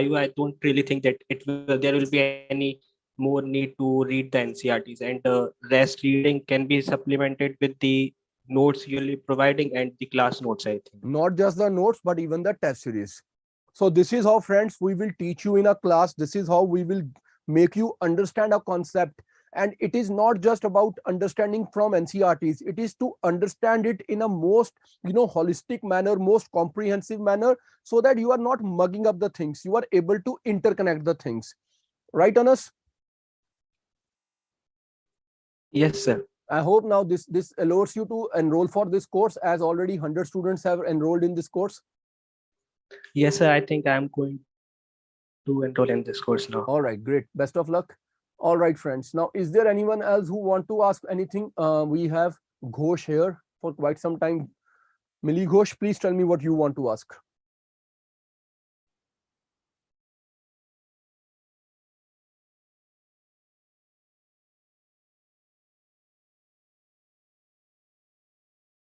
you. I don't really think that there will be any more need to read the NCRTs, and rest reading can be supplemented with the notes you're providing and the class notes, I think. Not just the notes, but even the test series. So this is how, friends, we will teach you in a class. This is how we will make you understand a concept. And it is not just about understanding from NCRTs. It is to understand it in a most, holistic manner, most comprehensive manner, so that you are not mugging up the things. You are able to interconnect the things. Right, Anas? Yes, sir. I hope now this allows you to enroll for this course, as already 100 students have enrolled in this course. Yes, sir. I think I'm going to enroll in this course now. All right, great. Best of luck. All right, friends. Now, is there anyone else who want to ask anything? We have Ghosh here for quite some time. Mili Ghosh, please tell me what you want to ask.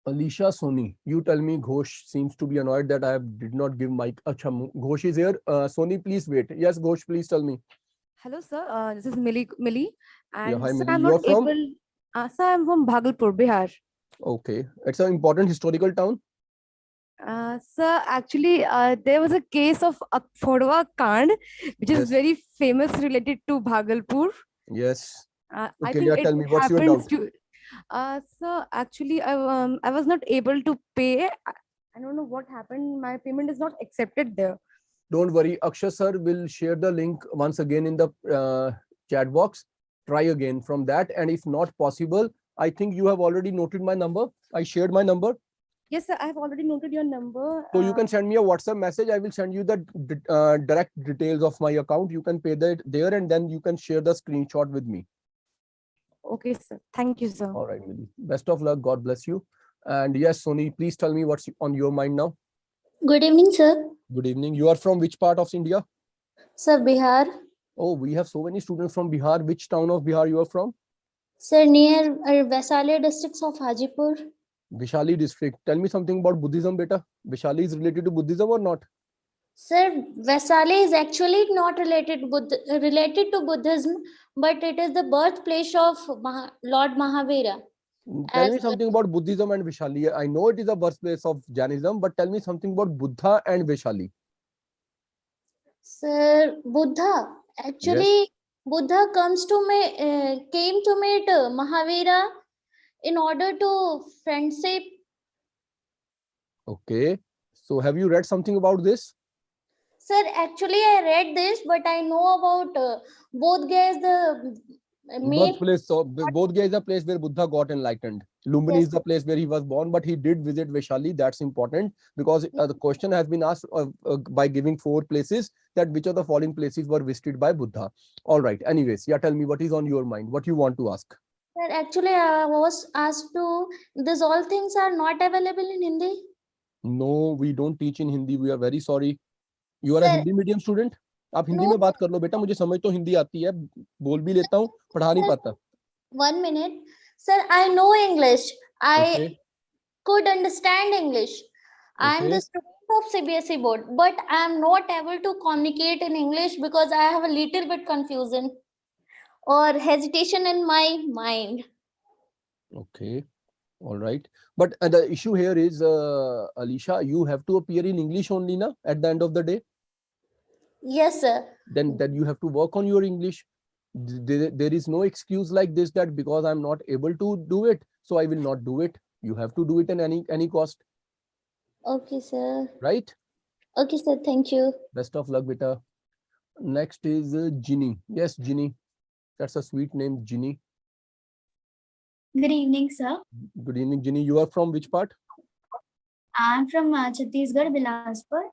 Alicia, Sony, you tell me. Ghosh seems to be annoyed that did not give mic. Acha, Ghosh is here. Sony, please wait. Yes, Ghosh, please tell me. Hello, sir. This is Millie, Yeah, and hi, sir, Millie. I'm You not are from? able. Sir, I'm from Bhagalpur, Bihar. Okay, it's an important historical town. Sir, actually, there was a case of Akfodwa Kand, which is Yes. very famous related to Bhagalpur. Yes. I Okay, think yeah, it tell me, what's your happens doubt? to. Sir, actually, I was not able to pay. I don't know what happened. My payment is not accepted there. Don't worry, Akshay sir will share the link once again in the chat box. Try again from that, and if not possible, I think you have already noted my number. I shared my number. Yes, sir. I have already noted your number. So you can send me a WhatsApp message. I will send you the direct details of my account. You can pay that there, and then you can share the screenshot with me. Okay, sir. Thank you, sir. All right, Millie. Best of luck. God bless you. And yes, Sony, please tell me what's on your mind now. Good evening, sir. Good evening. You are from which part of India? Sir, Bihar. Oh, we have so many students from Bihar. Which town of Bihar you are from? Sir, near Vaisali districts of Hajipur. Vishali district. Tell me something about Buddhism, beta. Vishali is related to Buddhism or not? Sir, Vaisali is actually not related to Buddhism, but it is the birthplace of Lord Mahavira. Tell me something about Buddhism and Vishali. I know it is a birthplace of Jainism, but tell me something about Buddha and Vishali. Sir, Buddha. Actually, Buddha came to meet Mahavira in order to friendship. Okay. So have you read something about this? Sir, actually, I read this, but I know about Bodh Gaya is the main. Birthplace. So Bodh Gaya is a place where Buddha got enlightened. Lumbini is the place where he was born, but he did visit Vishali. That's important because the question has been asked by giving 4 places that which of the following places were visited by Buddha. All right. Anyways, yeah, tell me what is on your mind. What you want to ask? Sir, actually, I was asked to. These all things are not available in Hindi. No, we don't teach in Hindi. We are very sorry. You are a Sir, Hindi medium student? आप Hindi No. में बात कर लो बेटा, मुझे समझ तो हिंदी आती है, बोल भी लेता हूँ, पढ़ा नहीं पाता. 1 minute. Sir, I know English. I Okay. could understand English. I am the Okay. student of CBSE board, but I am not able to communicate in English because I have a little bit confusion or hesitation in my mind. Okay. All right. But the issue here is, Alicia, you have to appear in English only na at the end of the day. Yes, sir. Then you have to work on your English. There is no excuse like this that because I'm not able to do it, so I will not do it. You have to do it in any cost. Okay, sir. Right? Okay, sir. Thank you. Best of luck, beta. Next is Ginny. Yes, Ginny. That's a sweet name, Ginny. Good evening, sir. Good evening, Ginny. You are from which part? I'm from Chhattisgarh, Bilaspur.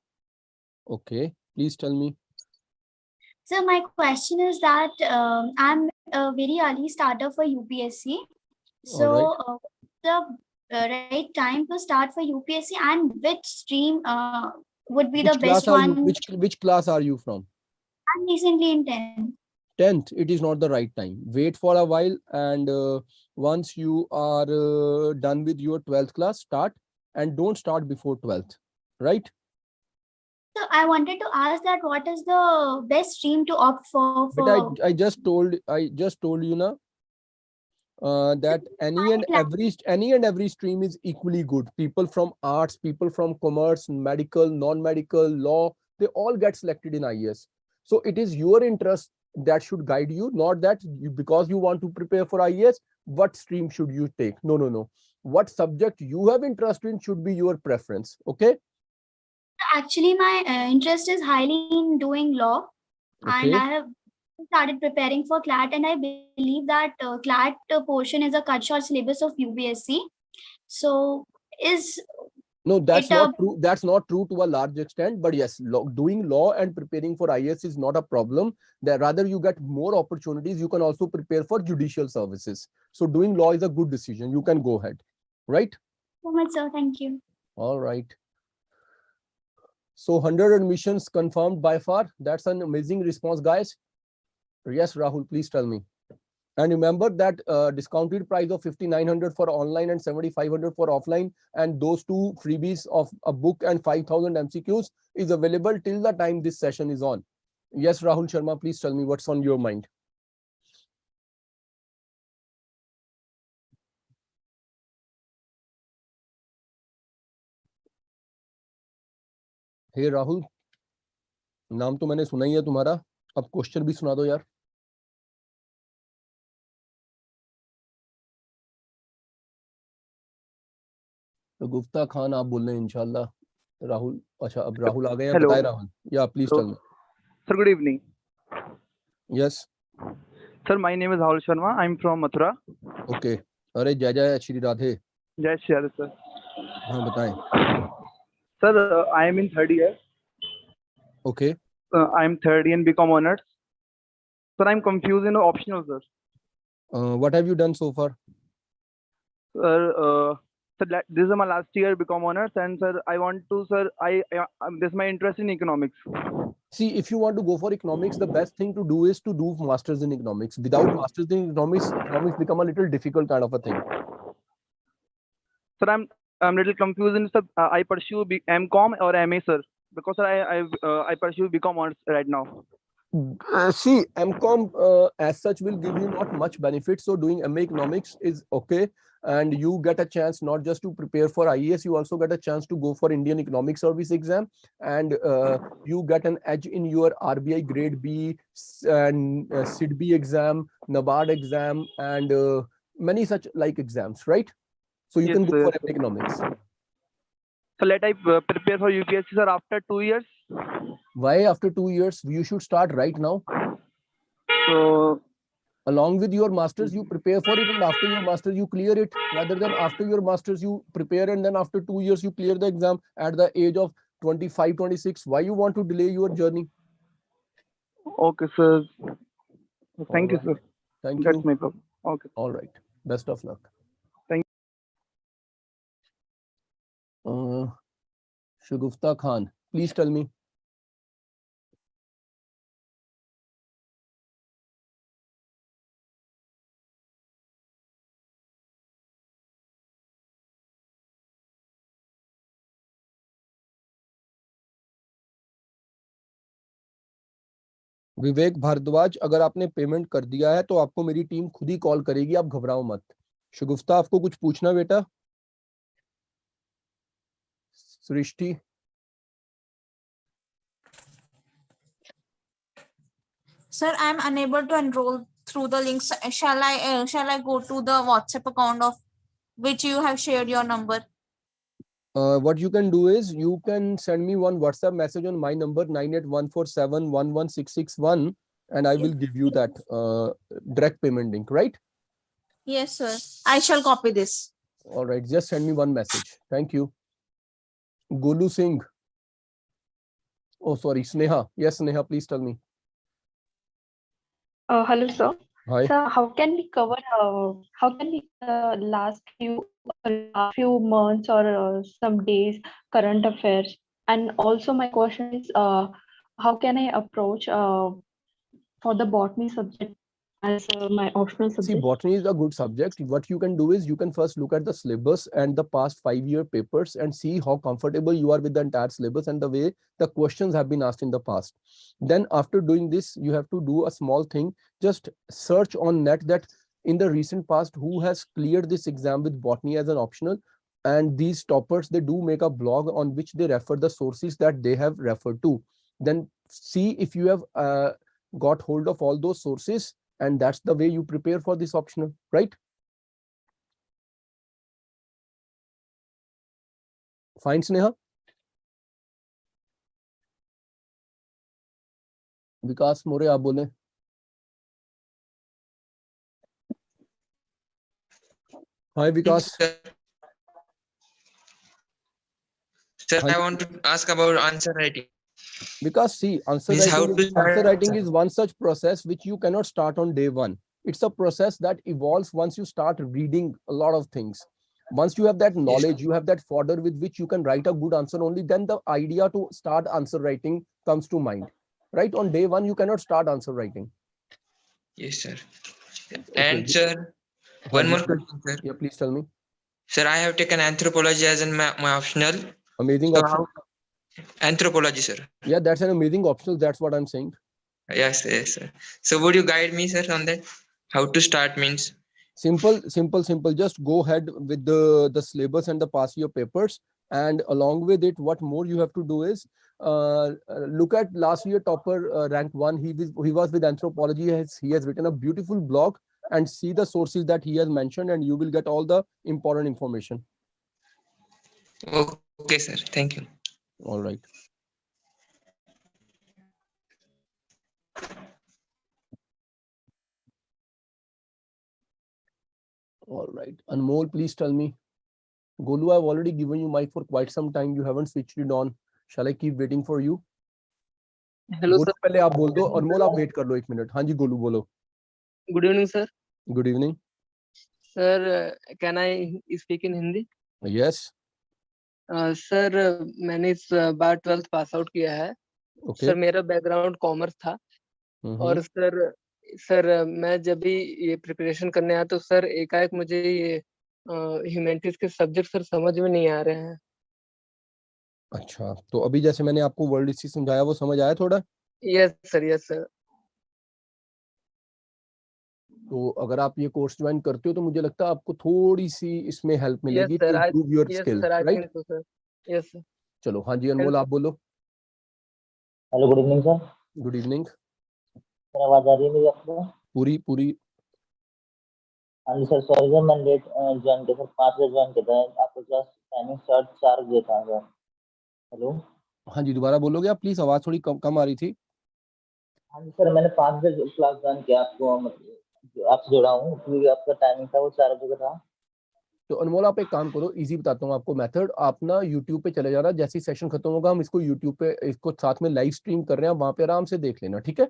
Okay, please tell me. So my question is that I'm a very early starter for UPSC. So the right time to start for UPSC and which stream would be the best one? Which class are you from? I'm recently in 10th. 10th, it is not the right time. Wait for a while, and once you are done with your 12th class, start, and don't start before 12th, right? So I wanted to ask that what is the best stream to opt for? But I just told you na, that any and every stream is equally good. People from arts, people from commerce, medical, non-medical, law, they all get selected in IAS. So it is your interest that should guide you, not that because you want to prepare for IAS, what stream should you take? No. What subject you have interest in should be your preference. Okay. Actually, my interest is highly in doing law, and I have started preparing for CLAT, and I believe that CLAT portion is a cut short syllabus of UPSC. So no, that's not true. That's not true to a large extent. But yes, doing law and preparing for IAS is not a problem. That rather you get more opportunities. You can also prepare for judicial services. So doing law is a good decision. You can go ahead, right? So much, sir. Thank you. All right. So 100 admissions confirmed by far. That's an amazing response, guys. Yes, Rahul, please tell me. And remember that discounted price of 5,900 for online and 7,500 for offline, and those two freebies of a book and 5,000 MCQs is available till the time this session is on. Yes, Rahul Sharma, please tell me what's on your mind. Hey Rahul, नाम तो मैंने सुना ही है तुम्हारा, अब question भी सुना दो यार. तो गुफ्ता खान आप बोल रहे हैं इंशाल्लाह. राहुल, अच्छा अब राहुल आ गए हैं. बताए राहुल. या please tell me. Sir, good evening. Yes. Sir, my name is Rahul Sharma. I'm from Mathura. Okay. अरे जय जय Shri Radhe. Jai Shri Radhe, sir. हाँ बताएं. Sir, I am in third year. Okay. I am third year in BCom honors. Sir, I'm confused in the optional, sir. What have you done so far? Sir, this is my last year BCom honors, and sir, I want to, sir, this is my interest in economics. See, if you want to go for economics, the best thing to do is to do masters in economics. Without masters in economics, economics become a little difficult kind of a thing. Sir, I'm a little confused in, sir, I pursue MCom or MA, sir, because sir, I pursue BCom honors right now. See, MCom as such will give you not much benefit. So doing MA economics is okay. And you get a chance not just to prepare for IAS, you also get a chance to go for Indian Economic Service exam, and you get an edge in your RBI grade B and SIDB exam, NABARD exam, and many such like exams, right? So you can go for economics. So let I prepare for UPSC, sir, after 2 years? Why after 2 years? You should start right now. So along with your masters, you prepare for it, and after your masters, you clear it, rather than after your masters, you prepare and then after 2 years, you clear the exam at the age of 25, 26. Why you want to delay your journey? Okay, sir. Thank you, sir. Thank you. That's my problem. Okay. All right. Best of luck. Thank you. Shagufta Khan, please tell me. विवेक भारद्वाज, अगर आपने payment कर दिया है तो आपको मेरी team खुद ही call करेगी, आप घबराओ मत. शगुफ्ता, आपको कुछ पूछना बेटा? सृष्टि? Sir, I am unable to enroll through the links. Shall I go to the WhatsApp account of which you have shared your number? What you can do is you can send me one WhatsApp message on my number 9814711661, and I will give you that direct payment link, right? Yes, sir. I shall copy this. All right, just send me one message. Thank you. Golu Singh. Oh, sorry, Sneha. Yes, Sneha, please tell me. Hello, sir. Hi. So how can we cover last few months or some days current affairs? And also my question is, how can I approach for the botany subject as my optional subject? See, botany is a good subject. What you can do is you can first look at the syllabus and the past 5-year papers and see how comfortable you are with the entire syllabus and the way the questions have been asked in the past. Then after doing this, you have to do a small thing. Just search on net that in the recent past, who has cleared this exam with botany as an optional. And these toppers, they do make a blog on which they refer the sources that they have referred to. Then see if you have got hold of all those sources, and that's the way you prepare for this optional, right? Fine, Sneha? Vikas More, aap bole. Hi, Vikas. Sir, I want to ask about answer writing. Because see, answer writing is one such process which you cannot start on day one. It's a process that evolves once you start reading a lot of things. Once you have that knowledge, you have that fodder with which you can write a good answer, only then the idea to start answer writing comes to mind. Right? On day one, you cannot start answer writing. Yes, sir. And sir, one more question, sir. Yeah, please tell me. Sir, I have taken anthropology as in my optional. Amazing So option. Anthropology, sir. Yeah, that's an amazing optional. That's what I'm saying. Yes, yes, sir. So would you guide me, sir, on that? How to start means? Simple. Just go ahead with the syllabus and the past year papers. And along with it, what more you have to do is look at last year topper rank 1. He was with anthropology. He has written a beautiful blog, and see the sources that he has mentioned, and you will get all the important information. Okay, sir. Thank you. All right. All right. Anmol, please tell me. Golu, I've already given you mic for quite some time. You haven't switched it on. Shall I keep waiting for you? Hello, Golu sir. पहले आप बोल दो, अनमोल आप wait कर लो 1 minute. हाँ जी गोलू बोलो. Good evening, sir. Good evening. Sir, can I speak in Hindi? Yes. Sir, मैंने इस बार 12th पास आउट किया है. Okay. सर मेरा बैकग्राउंड कॉमर्स था. और सर मैं जब भी ये प्रिपरेशन करने आया तो सर एकाएक मुझे ये ह्यूमैनिटीज के सब्जेक्ट सर समझ में नहीं आ रहे हैं. अच्छा, तो अभी जैसे मैंने आपको वर्ल्ड हिस्ट्री समझाया वो समझ आया थोड़ा? Yes sir. तो अगर आप ये कोर्स ज्वाइन करते हो तो मुझे लगता है आपको थोड़ी सी इसमें हेल्प मिलेगी to improve your skill, right? Yes sir. चलो हाँ जी अनमोल आप बोलो. Hello, good evening sir. Good evening. Sir आवाज आ रही है मेरी आपको? पूरी. हाँ जी सर, सॉरी सर मैं लेट ज्वाइन किया सर, 5 बजे ज्वाइन किया था. आपको क्लास टाइमिंग स्टार्ट 4 बजे था सर. हेलो. हाँ जी दोबारा बोलोगे आप प्लीज, आवाज थोड़ी कम आ रही थी. हाँ जी सर, मैंने 5 बजे क्लास ज्वाइन किया, आपको आपसे जुड़ा हूँ क्योंकि आपका टाइमिंग था वो 4 बजे का था. तो अनमोल आप एक काम करो, इजी बताता हूँ आपको मेथड. आप ना यूट्यूब पे चले जाना, जैसे ही सेशन खत्म होगा हम इसको यूट्यूब पे इसको साथ में लाइव स्ट्रीम कर रहे हैं, वहां पे आराम से देख लेना, ठीक है?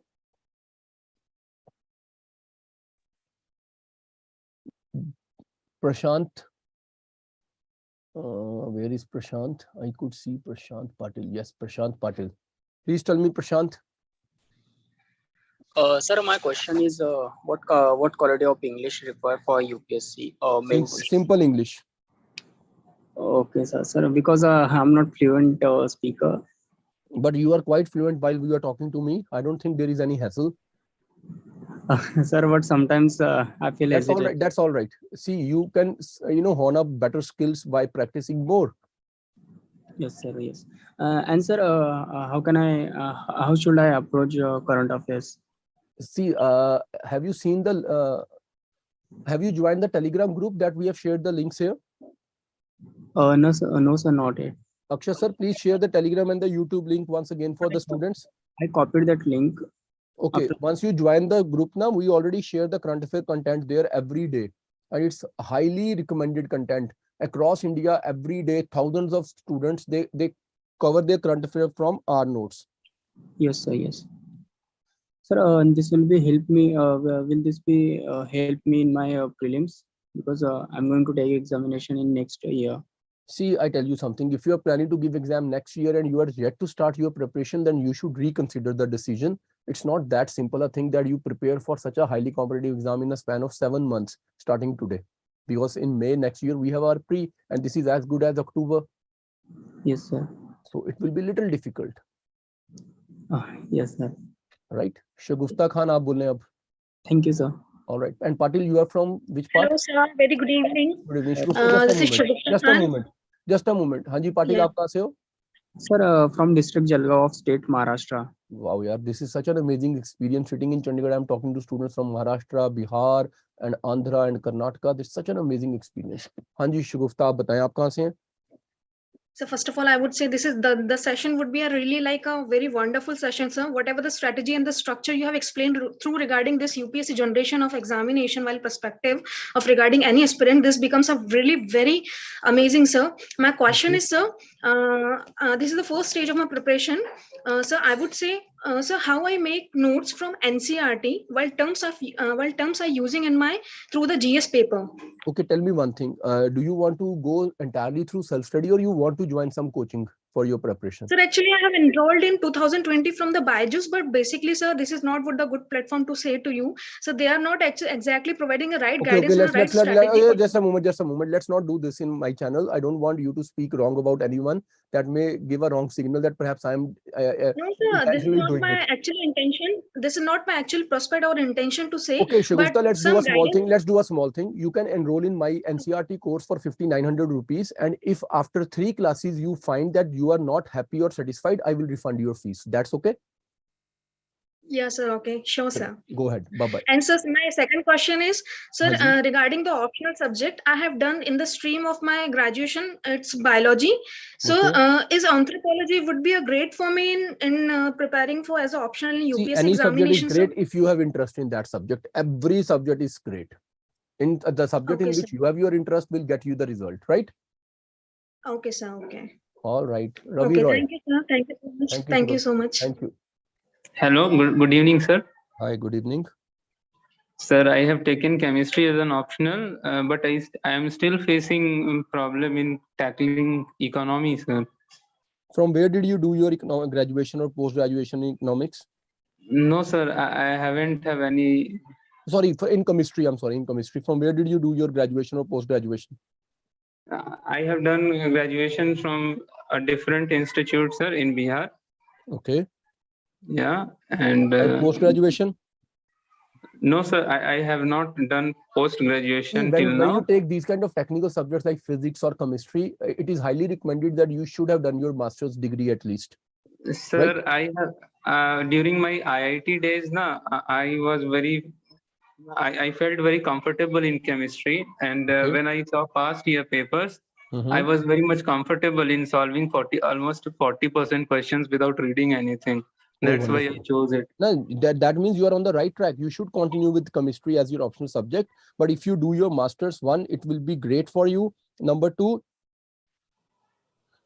Prashant, where is Prashant? I could see Prashant Patil. Yes, Prashant Patil. Please tell me, Prashant. Sir, my question is what quality of English required for UPSC? Simple English. Okay, sir. Sir, because I'm not fluent speaker. But you are quite fluent while you are talking to me. I don't think there is any hassle. Sir, but sometimes I feel hesitant. That's all right. See, you can hone up better skills by practicing more. Yes, sir. Yes. And sir, how should I approach current affairs? See, have you seen have you joined the Telegram group that we have shared the links here? No, sir, not yet. Akshay sir, please share the Telegram and the YouTube link once again for the students. I copied that link. Okay, once you join the group now, we already share the current affair content there every day. And it's highly recommended content. Across India, every day, thousands of students, they cover their current affair from our notes. Yes, sir, yes. Sir, this will be help me. Will this be help me in my prelims? Because I'm going to take examination in next year. See, I tell you something. If you are planning to give exam next year and you are yet to start your preparation, then you should reconsider the decision. It's not that simple a thing that you prepare for such a highly competitive exam in a span of 7 months starting today. Because in May next year, we have our pre, and this is as good as October. Yes, sir. So it will be little difficult. Yes, sir. Right. Shagufta Khan, aap bolne ab. Thank you, sir. All right. And Patil, you are from which part? Hello, sir. Very good evening. Good evening. Shagufta, This is Shagufta Khan. Just a moment. Haan ji, Patil, aap kahan se ho? Sir, from district Jalgaon of state Maharashtra. Wow, yeah, this is such an amazing experience sitting in Chandigarh. I'm talking to students from Maharashtra, Bihar, and Andhra and Karnataka. This is such an amazing experience. हाँ जी, Shagufta, आप बताएं आप कहाँ से हैं? So first of all, I would say this is the session would be a really like a very wonderful session, sir. Whatever the strategy and the structure you have explained through regarding this UPSC generation of examination while perspective of regarding any aspirant, this becomes a really very amazing, sir. My question is, sir, this is the first stage of my preparation. Sir, I would say, sir, how I make notes from NCERT while terms are using in my through the GS paper. Okay, tell me one thing. Do you want to go entirely through self-study or you want to join some coaching? for your preparation? Sir, actually, I have enrolled in 2020 from the Byju's, but basically, sir, this is not what the good platform to say to you. So they are not exactly providing a right Okay, guidance and a right strategy. just a moment. Let's not do this in my channel. I don't want you to speak wrong about anyone. That may give a wrong signal that perhaps I'm No, sir, this is intentionally not doing my it. actual intention. This is not my actual prospect or intention to say. Okay, But Shagufta, let's do a some small guidance. thing. Let's do a small thing. You can enroll in my NCRT course for 5,900 rupees. And if after 3 classes you find that you are not happy or satisfied, I will refund your fees. That's okay? Yes, sir. Okay, sure, sir. Go ahead. Bye-bye. And sir, my second question is, sir, Haji. regarding the optional subject I have done in the stream of my graduation, it's biology. So is anthropology would be a great for me in preparing for as an optional in UPSC See, any subject is examination, great sir? if you have interest in that subject. Every subject is great. In the subject Okay, in sir. which you have your interest will get you the result, right? Okay, sir. Okay. All right. Ravi Okay, Roy. thank you, sir. Thank you so much. Thank you so much. Thank you. Hello, good evening, sir. Hi, good evening. Sir, I have taken chemistry as an optional, but I am still facing problem in tackling economy, sir. From where did you do your graduation or post-graduation in economics? No, sir, I haven't have any. Sorry, in chemistry, I'm sorry, in chemistry. From where did you do your graduation or post-graduation? I have done graduation from a different institute, sir, in Bihar. Okay. Yeah, and post-graduation? No, sir, I have not done post-graduation till When now. you take these kind of technical subjects like physics or chemistry, it is highly recommended that you should have done your master's degree at least. Sir, I have during my IIT days, I was I felt very comfortable in chemistry, and when I saw past year papers, I was very much comfortable in solving almost 40% questions without reading anything. That's why I chose it. No, that means you are on the right track. You should continue with chemistry as your optional subject. But if you do your master's, one, it will be great for you. Number two,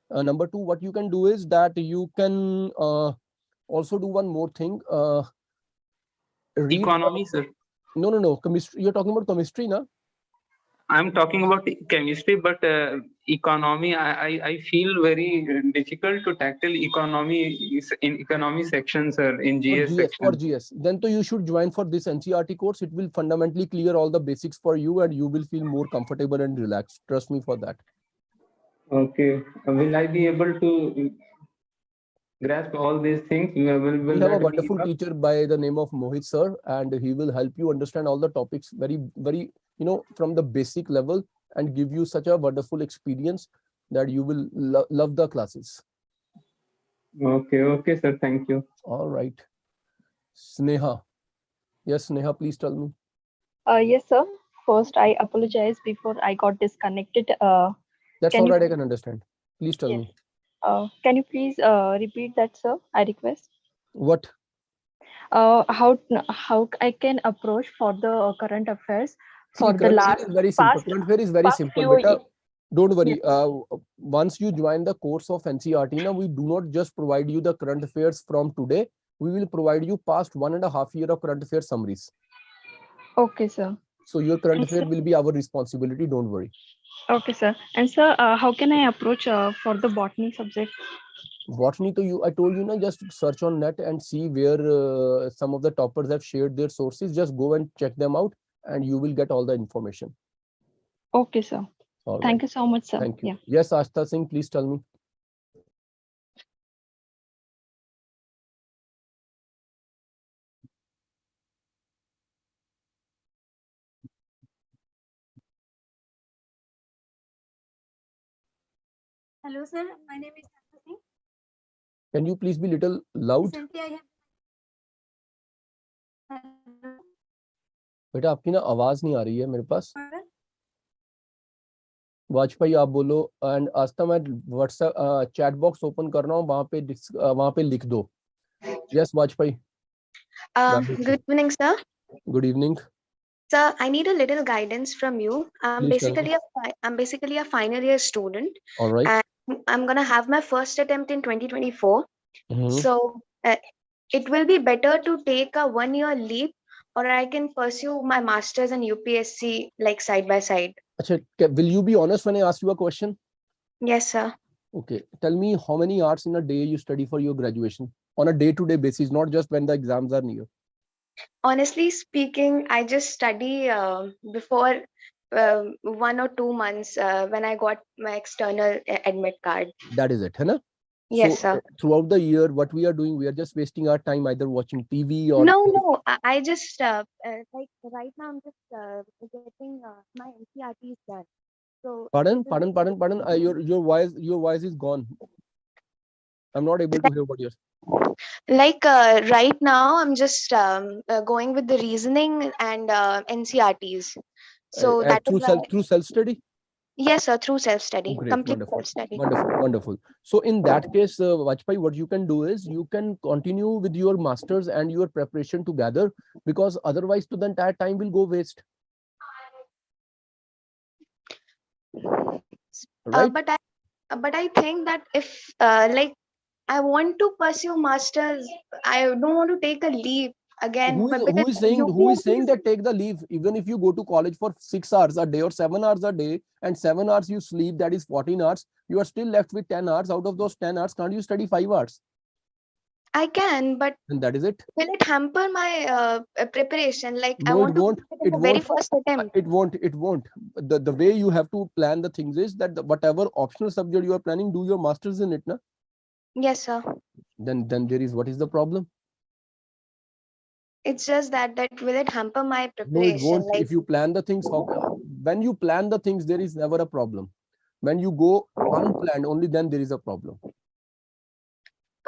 what you can do is that you can also do one more thing. Read Economy, sir. No. Chemistry. You're talking about chemistry, na? I'm talking about chemistry, but economy, I feel very difficult to tackle economy in economy section, sir, in GS section. For GS. Then you should join for this NCRT course. It will fundamentally clear all the basics for you and you will feel more comfortable and relaxed. Trust me for that. Okay. Will I be able to grasp all these things? We have a wonderful teacher by the name of Mohit sir, and he will help you understand all the topics very, from the basic level and give you such a wonderful experience that you will love the classes. Okay, sir. Thank you. All right. Sneha. Yes, Sneha, please tell me. Yes, sir. First, I apologize before I got disconnected. That's all right. I can understand. Please tell me. Can you please repeat that, sir? I request. What? How I can approach for the current affairs for the last very simple. Current affair is very simple. Beta, don't worry. Once you join the course of NCRT, now we do not just provide you the current affairs from today. We will provide you past 1.5 years of current affairs summaries. Okay, sir. So your current affair will be our responsibility. Don't worry. Okay, sir. And sir, how can I approach for the botany subject? Botany, I told you, just search on net and see where some of the toppers have shared their sources. Just go and check them out and you will get all the information. Okay, sir. Thank you so much, sir. Thank you. Yes, Ashta Singh, please tell me. Hello, sir. My name is Ashta Singh. Can you please be little loud? Recently, I have. बेटा आपकी ना आवाज नहीं आ रही है मेरे पास. वाजपेयी आप बोलो. एंड आस्था मैं व्हाट्सएप चैट बॉक्स ओपन कर रहा हूँ, वहां पे लिख दो. Yes Vajpayee. Good evening, sir. Good evening. Sir, I need a little guidance from you. I'm Please tell me. basically a final year student. All right. And I'm gonna have my first attempt in 2024. Mhm. So it will be better to take a 1-year leap, or I can pursue my master's and UPSC like side by side. Achha, will you be honest when I ask you a question? Yes, sir. Okay. Tell me how many hours in a day you study for your graduation on a day-to-day basis, not just when the exams are near. Honestly speaking, I just study before 1 or 2 months when I got my external admit card. That is it, है ना? Yes, So sir. throughout the year, what we are doing, we are just wasting our time either watching TV or No, I just like right now I'm just getting my NCRT is done. So Pardon. Your voice is gone. I'm not able to hear what you're saying. like right now I'm just going with the reasoning and NCRTs. So that is why. Through self study. Yes, sir. Through self study, Great, complete wonderful, self study. wonderful. So in that case, Vajpayee, what you can do is you can continue with your masters and your preparation together, because otherwise, to the entire time will go waste. Right? But I think that if like I want to pursue masters, I don't want to take a leave again. But because Who is saying that take the leave? Even if you go to college for 6 hours a day or 7 hours a day and 7 hours you sleep, that is 14 hours. You are still left with 10 hours. Out of those 10 hours, can't you study 5 hours? I can, but And that is it. will it hamper my preparation? Like I No, want it to won't. complete it in the very first attempt. It won't. The way you have to plan the things is that whatever optional subject you are planning, do your masters in it, na? Yes, sir. Then there is, what is the problem? It's just that will it hamper my No, preparation? it won't. Like If you plan the things, when you plan the things, there is never a problem. When you go unplanned, only then there is a problem.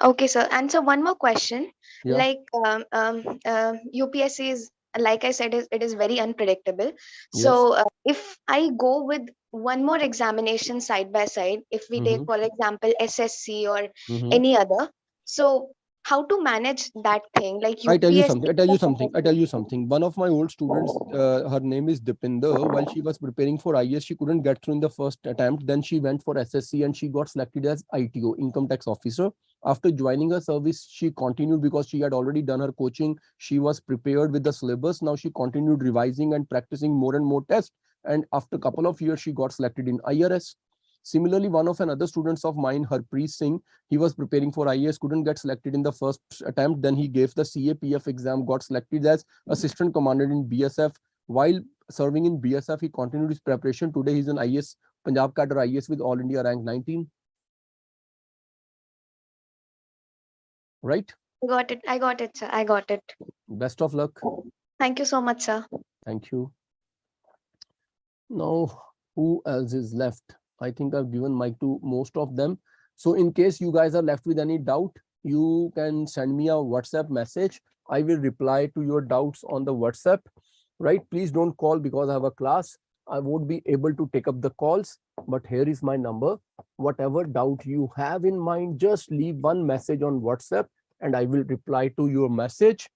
okay, sir. And so one more question. Yeah. Like UPSC is, like I said, it is very unpredictable. So if I go with one more examination side by side, if we take, for example, SSC or any other, so how to manage that thing? Like I tell you UPSC. something. One of my old students, her name is Dipinder. While she was preparing for IAS, she couldn't get through in the first attempt. Then she went for SSC and she got selected as ITO, Income Tax Officer. After joining her service, she continued because she had already done her coaching. She was prepared with the syllabus. Now she continued revising and practicing more and more tests. And after a couple of years, she got selected in IRS. Similarly, one of another students of mine, Harpreet Singh, he was preparing for IAS, couldn't get selected in the first attempt. Then he gave the CAPF exam, got selected as assistant commandant in BSF. While serving in BSF, he continued his preparation. Today, he's an IAS, Punjab cadre IAS with All India rank 19. Right? I got it, sir. I got it. Best of luck. Thank you so much, sir. Thank you. Now, who else is left? I think I've given mic to most of them. So in case you guys are left with any doubt, you can send me a WhatsApp message. I will reply to your doubts on the WhatsApp, right? Please don't call because I have a class. I won't be able to take up the calls, but here is my number. Whatever doubt you have in mind, just leave one message on WhatsApp and I will reply to your message.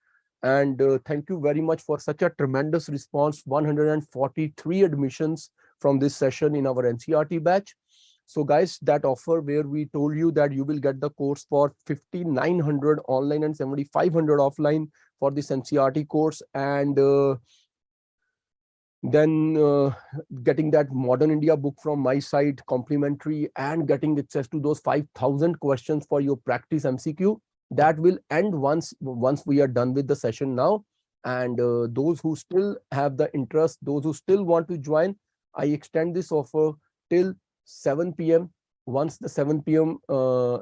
And thank you very much for such a tremendous response. 143 admissions from this session in our NCRT batch. So guys, that offer where we told you that you will get the course for 5,900 online and 7,500 offline for this NCRT course, and then getting that Modern India book from my side complimentary, and getting access to those 5,000 questions for your practice MCQ. That will end once we are done with the session now. And those who still have the interest, those who still want to join, I extend this offer till 7 p.m. Once the 7 p.m.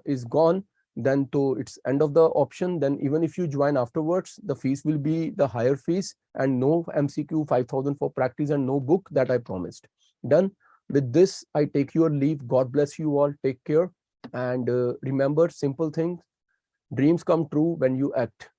Is gone, then to it's end of the option. Then even if you join afterwards, the fees will be the higher fees, and no MCQ 5,000 for practice and no book that I promised. Done. With this, I take your leave. God bless you all. Take care. And remember, simple things. Dreams come true when you act.